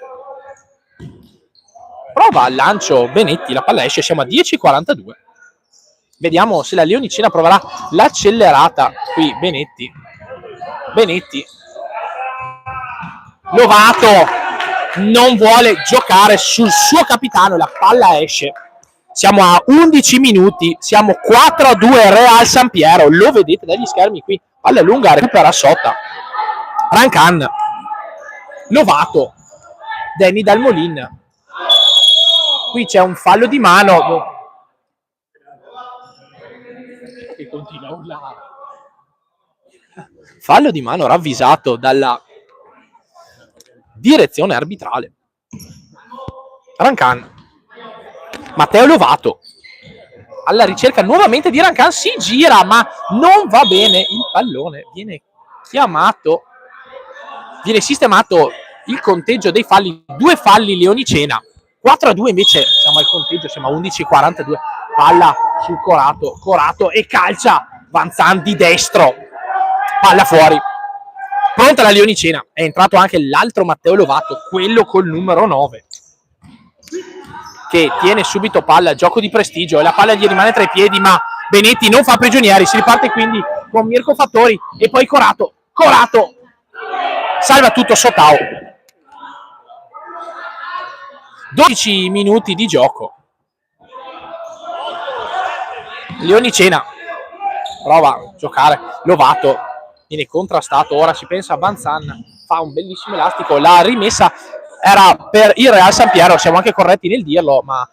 Prova al lancio Benetti, la palla esce, siamo a 10:42. Vediamo se la Leonicena proverà l'accelerata. Qui Benetti. Lovato non vuole giocare sul suo capitano, la palla esce. Siamo a 11 minuti, siamo 4-2 Real Sampiero, lo vedete dagli schermi qui. Palla lunga, recupera Sota. Rancan. Lovato. Danny Dalmolin. Qui c'è un fallo di mano. Che continua a urlare. Fallo di mano ravvisato dalla direzione arbitrale. Rancan. Matteo Lovato alla ricerca nuovamente di Rancan, si gira ma non va bene il pallone, viene sistemato il conteggio dei falli, 2 falli Leonicena, 4-2 invece siamo al conteggio, siamo a 11:42. Palla su Corato e calcia Vanzan destro, palla fuori. Pronta la Leonicena, è entrato anche l'altro Matteo Lovato, quello col numero 9, che tiene subito palla, gioco di prestigio e la palla gli rimane tra i piedi, ma Benetti non fa prigionieri. Si riparte quindi con Mirko Fattori e poi Corato salva tutto Sotao. 12 minuti di gioco. Leonicena prova a giocare, Lovato viene contrastato, ora si pensa a Banzan, fa un bellissimo elastico, la rimessa era per il Real Sampiero, siamo anche corretti nel dirlo, ma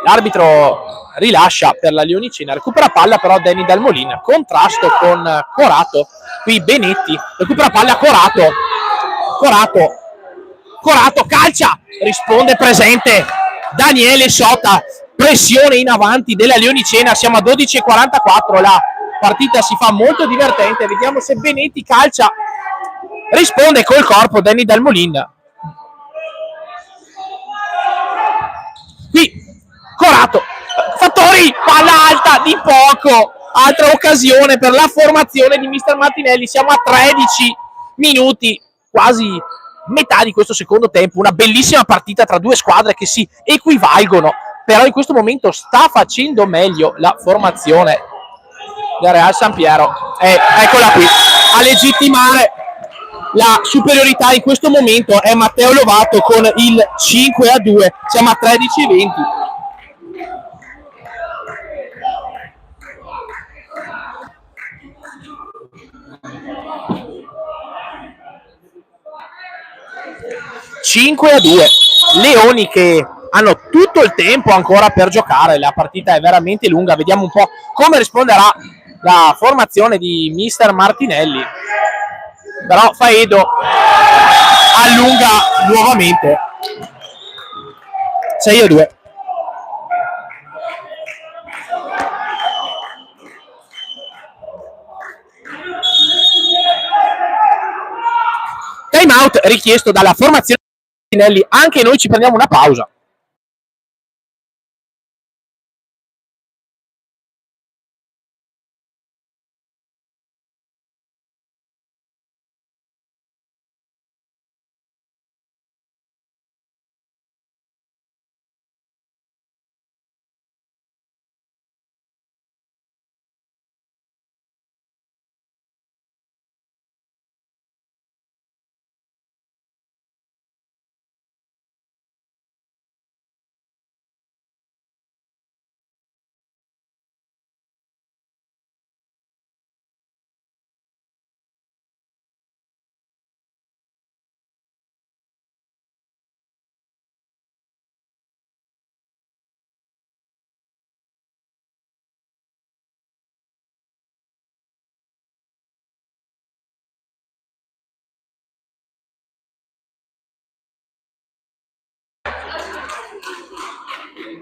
l'arbitro rilascia per la Leonicena, recupera palla però Danny Dalmolin, contrasto con Corato, qui Benetti, recupera palla Corato calcia, risponde presente Daniele Sota, pressione in avanti della Leonicena, siamo a 12:44, la partita si fa molto divertente, vediamo se Benetti calcia, risponde col corpo Danny Dalmolin. Qui Corato, Fattori, palla alta di poco, altra occasione per la formazione di Mister Martinelli, siamo a 13 minuti, quasi metà di questo secondo tempo, una bellissima partita tra due squadre che si equivalgono, però in questo momento sta facendo meglio la formazione del Real Sampiero, e eccola qui a legittimare la superiorità in questo momento è Matteo Lovato con il 5-2, siamo a 13:20. Leoni che hanno tutto il tempo ancora per giocare, la partita è veramente lunga, vediamo un po' come risponderà la formazione di Mister Martinelli, però Faedo allunga nuovamente 6-2. Time out richiesto dalla formazione di Martinelli, anche noi ci prendiamo una pausa.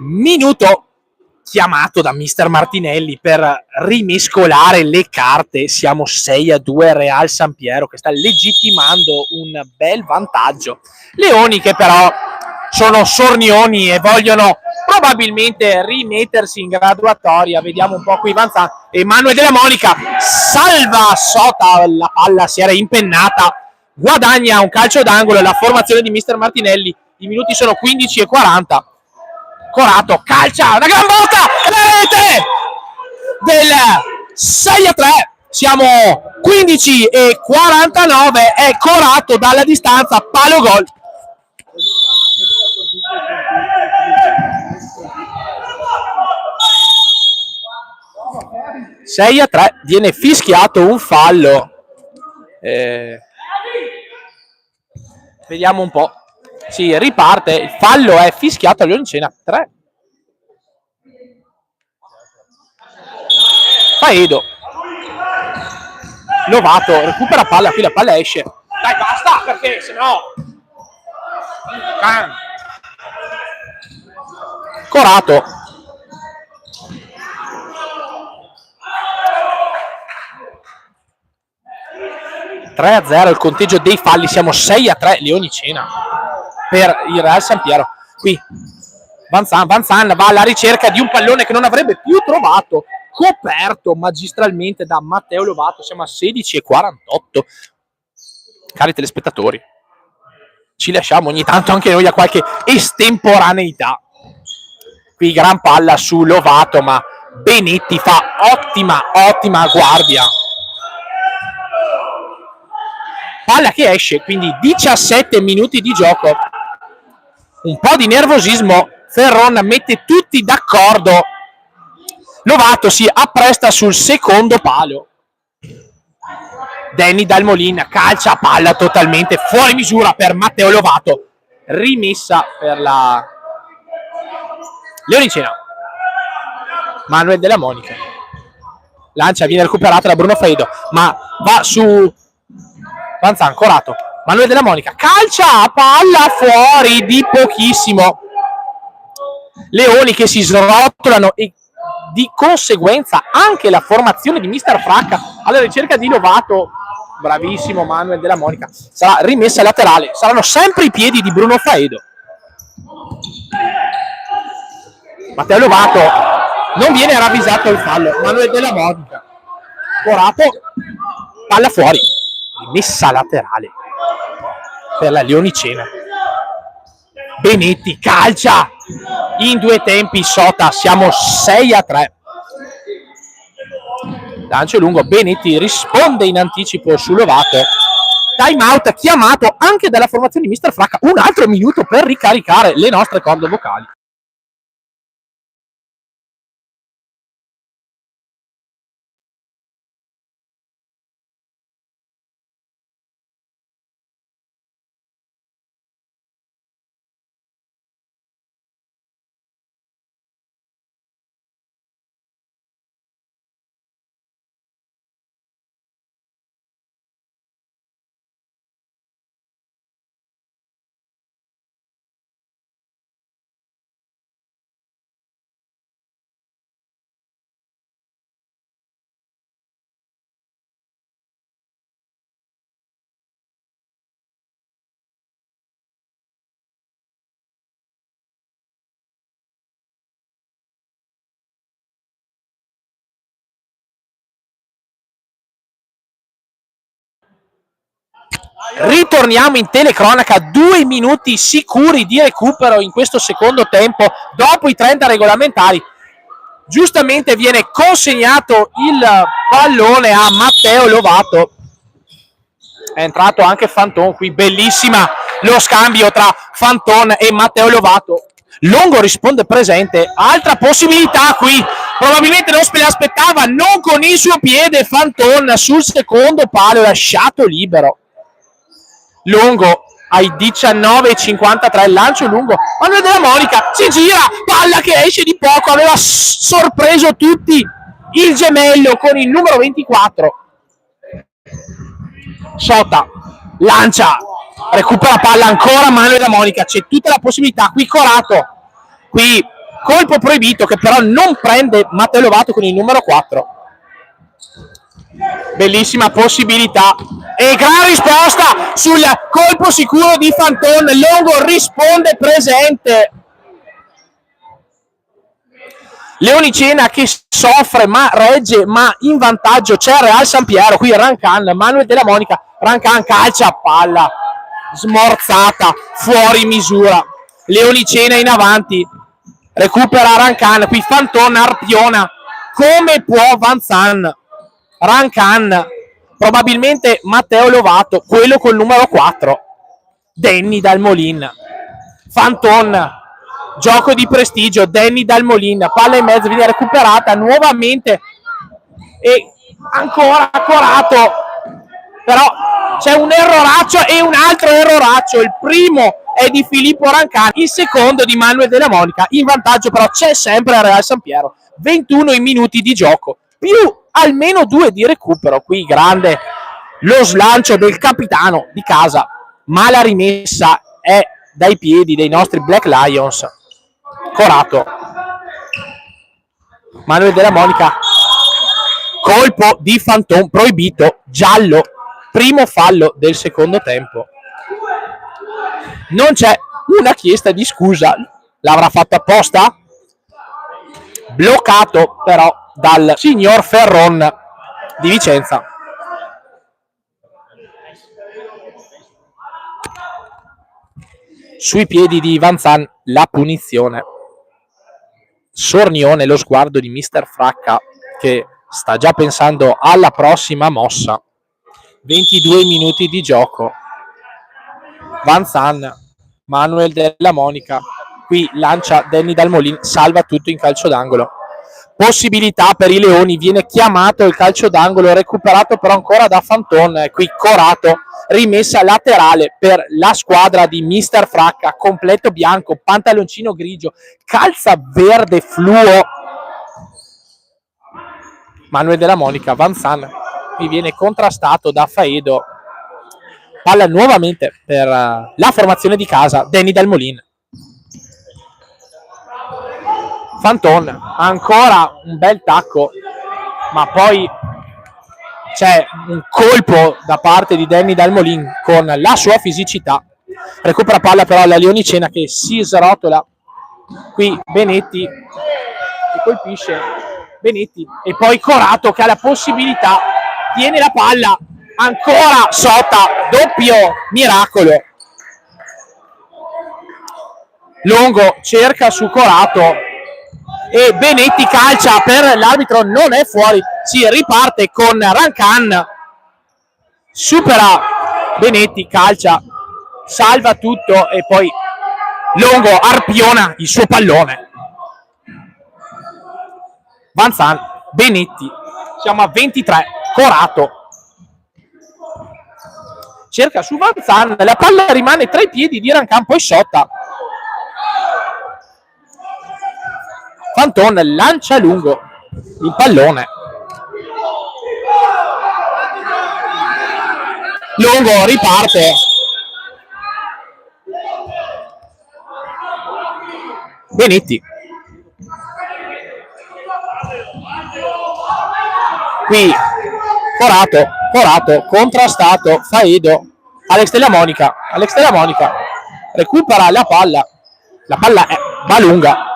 minuto chiamato da mister Martinelli per rimescolare le carte. Siamo 6-2 Real San Piero, che sta legittimando un bel vantaggio. Leoni che però sono sornioni e vogliono probabilmente rimettersi in graduatoria. Vediamo un po' qui Vanzan e Manuel Della Monica salva Sota, la palla si era impennata, guadagna un calcio d'angolo. La formazione di mister Martinelli, i minuti sono 15:40. Corato calcia una gran botta, rete del 6-3. Siamo 15:49, è Corato dalla distanza, palo gol. Sei a 3, viene fischiato un fallo. Vediamo un po'. Sì, riparte, il fallo è fischiato a Leoncena. 3. Faedo. Lovato, recupera palla, qui la palla esce. Dai, basta, perché sennò... Corato. (3-0) il conteggio dei falli, siamo 6-3 Leonicena per il Real San Piero. Qui Vanzan va alla ricerca di un pallone che non avrebbe più trovato, coperto magistralmente da Matteo Lovato. Siamo a 16:48. Cari telespettatori, ci lasciamo ogni tanto anche noi a qualche estemporaneità. Qui gran palla su Lovato, ma Benetti fa ottima guardia. Palla che esce, quindi 17 minuti di gioco. Un po' di nervosismo, Ferron mette tutti d'accordo. Lovato si appresta sul secondo palo. Danny Dalmolin calcia palla totalmente fuori misura per Matteo Lovato. Rimessa per la Leonicena. Manuel Della Monica. Lancia, viene recuperata da Bruno Faedo, ma va su Vanzan, Corato. Manuel Della Monica calcia palla fuori di pochissimo. Leoni che si srotolano e di conseguenza anche la formazione di mister Fracca alla ricerca di Lovato. Bravissimo Manuel Della Monica. Sarà rimessa laterale. Saranno sempre i piedi di Bruno Faedo. Matteo Lovato non viene ravvisato il fallo. Manuel Della Monica. Corato, palla fuori. Rimessa laterale per la Leonicena. Benetti calcia in due tempi Sota, siamo 6-3. Lancio lungo, Benetti risponde in anticipo su Lovato. Time out chiamato anche dalla formazione di mister Fracca. Un altro minuto per ricaricare le nostre corde vocali. Ritorniamo in telecronaca, 2 minuti sicuri di recupero in questo secondo tempo dopo i 30 regolamentari. Giustamente viene consegnato il pallone a Matteo Lovato. È entrato anche Fanton qui, bellissima lo scambio tra Fanton e Matteo Lovato. Longo risponde presente, altra possibilità qui, probabilmente non se l'aspettava, non con il suo piede Fanton sul secondo palo, lasciato libero. Longo ai 19:53, lancio lungo, Manuel Della Monica si gira, palla che esce di poco, aveva sorpreso tutti il gemello con il numero 24. Sota lancia, recupera palla ancora Manuel Della Monica, c'è tutta la possibilità qui Corato, qui colpo proibito che però non prende Matteo Lovato con il numero 4. Bellissima possibilità e gran risposta sul colpo sicuro di Fanton. Longo risponde presente. Leonicena che soffre ma regge, ma in vantaggio c'è Real San Piero. Qui Rancan, Manuel Della Monica, Rancan calcia, palla smorzata fuori misura. Leonicena in avanti, recupera Rancan, qui Fanton arpiona come può Vanzan. Rancan, probabilmente Matteo Lovato, quello col numero 4. Danny Dalmolin, Fanton, gioco di prestigio, Danny Dalmolin, palla in mezzo, viene recuperata nuovamente e ancora Corato, però c'è un erroraccio e un altro erroraccio. Il primo è di Filippo Rancan, il secondo di Manuel Della Monica. In vantaggio però c'è sempre il Real San Piero. 21 minuti di gioco, più almeno 2 di recupero. Qui grande lo slancio del capitano di casa, ma la rimessa è dai piedi dei nostri Black Lions. Corato, Manuel Della Monica, colpo di Fanton proibito, giallo, primo fallo del secondo tempo. Non c'è una chiesta di scusa, l'avrà fatta apposta? Bloccato però dal signor Ferron di Vicenza. Sui piedi di Vanzan la punizione. Sornione, lo sguardo di Mister Fracca che sta già pensando alla prossima mossa. 22 minuti di gioco. Vanzan, Manuel Della Monica, qui lancia Danny Dalmolin, salva tutto in calcio d'angolo. Possibilità per i Leoni, viene chiamato il calcio d'angolo, recuperato però ancora da Fanton. Qui Corato, rimessa laterale per la squadra di Mister Fracca, completo bianco, pantaloncino grigio, calza verde fluo. Manuel Della Monica, Vanzan, qui viene contrastato da Faedo, palla nuovamente per la formazione di casa, Danny Dalmolin. Fanton, ancora un bel tacco, ma poi c'è un colpo da parte di Danny Dalmolin con la sua fisicità. Recupera palla però la Leonicena che si srotola. Qui Benetti che colpisce Benetti e poi Corato che ha la possibilità, tiene la palla, ancora Sota, doppio miracolo. Longo cerca su Corato e Benetti calcia per l'arbitro, non è fuori, si riparte con Rancan, supera Benetti, calcia, salva tutto e poi Longo arpiona il suo pallone. Vanzan, Benetti, siamo a 23, Corato cerca su Vanzan, la palla rimane tra i piedi di Rancan, poi Sota. Fanton lancia lungo il pallone. Longo riparte. Benetti. Qui Corato, contrastato, Faedo, Alex Della Monica recupera la palla va lunga.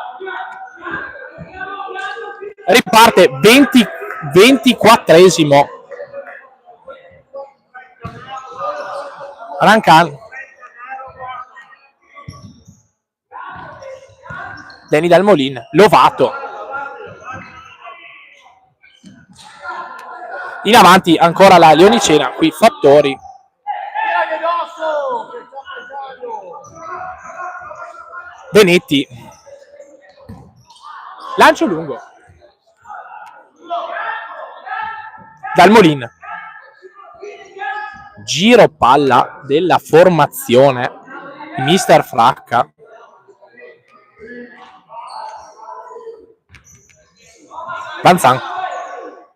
Riparte 24esimo. Rancan, Danny Dalmolin, Lovato. In avanti ancora la Leonicena, qui Fattori. Benetti. Lancio lungo. Dalmolin, giro palla della formazione Mister Fracca. Vanzan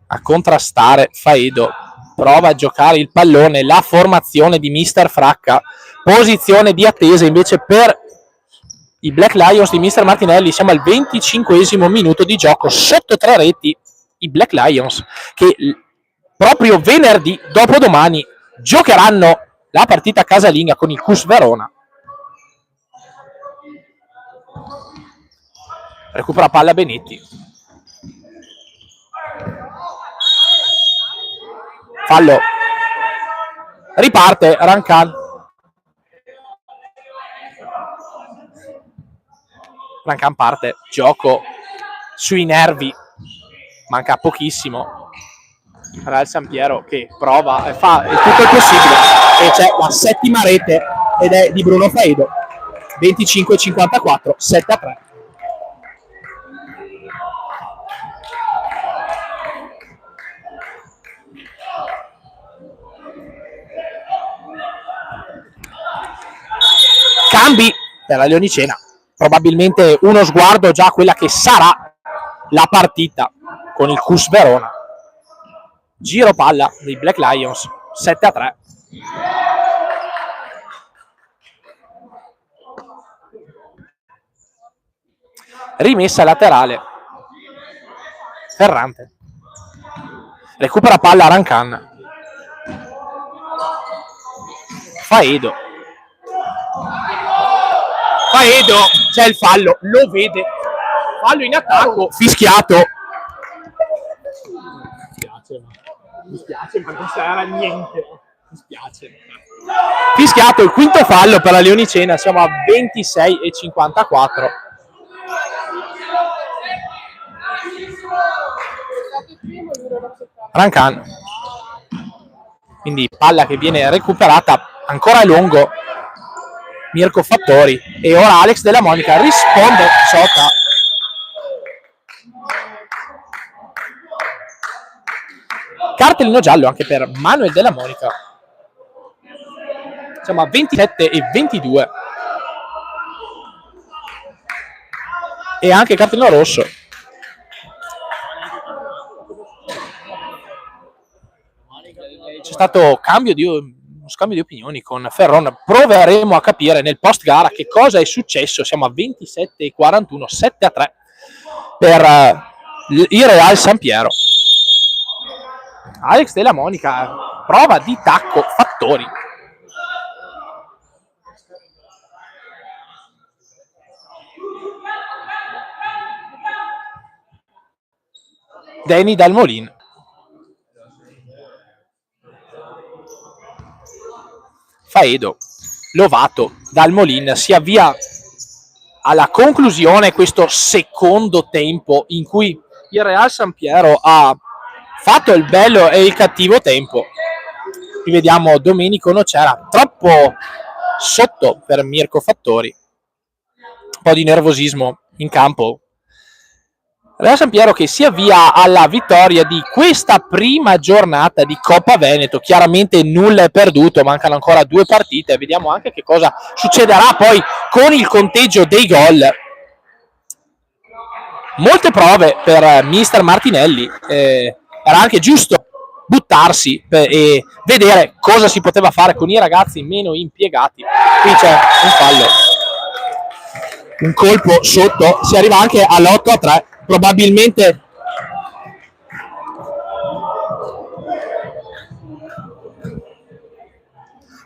a contrastare Faedo, prova a giocare il pallone, la formazione di Mister Fracca, posizione di attesa invece per i Black Lions di Mr. Martinelli. Siamo al 25esimo minuto di gioco, sotto 3 reti i Black Lions, che proprio venerdì, dopodomani, giocheranno la partita casalinga con il CUS Verona. Recupera palla Benetti. Fallo. Riparte Rancan. Rancan parte. Gioco sui nervi. Manca pochissimo. Real San Piero che prova e fa tutto il possibile. E c'è la 7ª rete ed è di Bruno Faedo. 25-54, 7-3. Cambi per la Leonicena, probabilmente uno sguardo già a quella che sarà la partita con il CUS Verona. Giro palla dei Black Lions, 7-3. Rimessa laterale. Ferrante. Recupera palla Rancan. Faedo, c'è il fallo, lo vede. Fallo in attacco, fischiato. Mi spiace, ma non sarà niente. Mi spiace. Fischiato il quinto fallo per la Leonicena, siamo a 26-54. Rancan. Quindi palla che viene recuperata, ancora a lungo Mirko Fattori, e ora Alex Della Monica risponde sotto. Cartellino giallo anche per Manuel Della Monica. Siamo a 27-22. E anche cartellino rosso. C'è stato uno scambio di opinioni con Ferron. Proveremo a capire nel post gara che cosa è successo. Siamo a 27-41, 7-3 per il Real San Piero. Alex Della Monica, prova di tacco Fattori. Deni Dalmolin. Faedo, Lovato, Dalmolin. Si avvia alla conclusione questo secondo tempo in cui il Real San Piero ha fatto il bello e il cattivo tempo. Qui vediamo Domenico Nocera troppo sotto per Mirko Fattori. Un po' di nervosismo in campo. Real San Piero che si avvia alla vittoria di questa prima giornata di Coppa Veneto. Chiaramente nulla è perduto, mancano ancora 2 partite. Vediamo anche che cosa succederà poi con il conteggio dei gol. Molte prove per Mister Martinelli. Era anche giusto buttarsi e vedere cosa si poteva fare con i ragazzi meno impiegati. Qui c'è un fallo, un colpo sotto, si arriva anche all'8-3. Probabilmente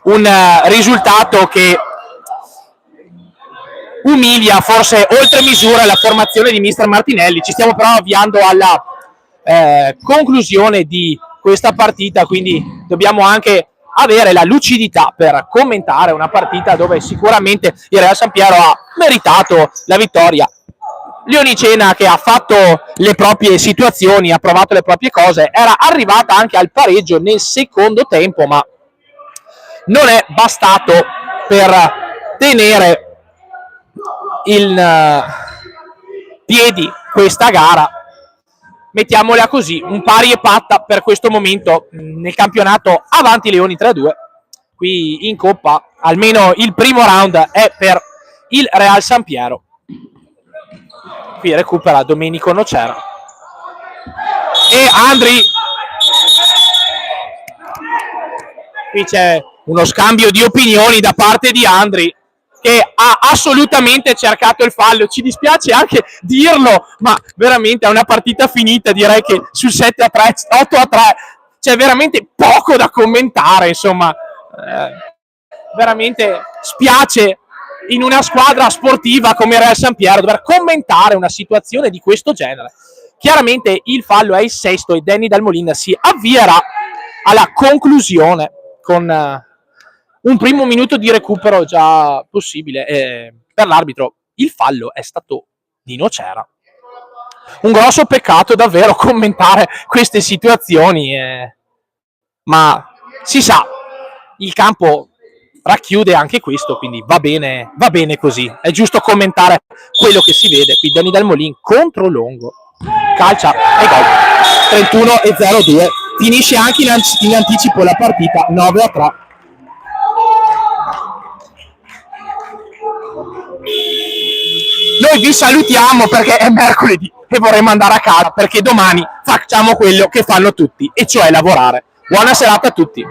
un risultato che umilia forse oltre misura la formazione di Mister Martinelli. Ci stiamo però avviando alla conclusione di questa partita, quindi dobbiamo anche avere la lucidità per commentare una partita dove sicuramente il Real San Piero ha meritato la vittoria. Leonicena, che ha fatto le proprie situazioni, ha provato le proprie cose, era arrivata anche al pareggio nel secondo tempo, ma non è bastato per tenere in piedi questa gara. Mettiamola così, un pari e patta per questo momento nel campionato. Avanti Leoni 3-2. Qui in Coppa almeno il primo round è per il Real San Piero. Qui recupera Domenico Nocera e Andri. Qui c'è uno scambio di opinioni da parte di Andri, che ha assolutamente cercato il fallo. Ci dispiace anche dirlo, ma veramente è una partita finita. Direi che sul 7-3, 8-3 c'è veramente poco da commentare, insomma. Veramente spiace in una squadra sportiva come Real San Piero dover commentare una situazione di questo genere. Chiaramente il fallo è il sesto e Danny Dal Molin si avvierà alla conclusione con un primo minuto di recupero già possibile. Per l'arbitro il fallo è stato di Nocera. Un grosso peccato davvero commentare queste situazioni, ma si sa, il campo racchiude anche questo, quindi va bene così. È giusto commentare quello che si vede. Qui Danny Dal Molin contro Longo, calcia e gol. 31-02, finisce anche in anticipo la partita, 9-3. Noi vi salutiamo perché è mercoledì e vorremmo andare a casa, perché domani facciamo quello che fanno tutti, e cioè lavorare. Buona serata a tutti.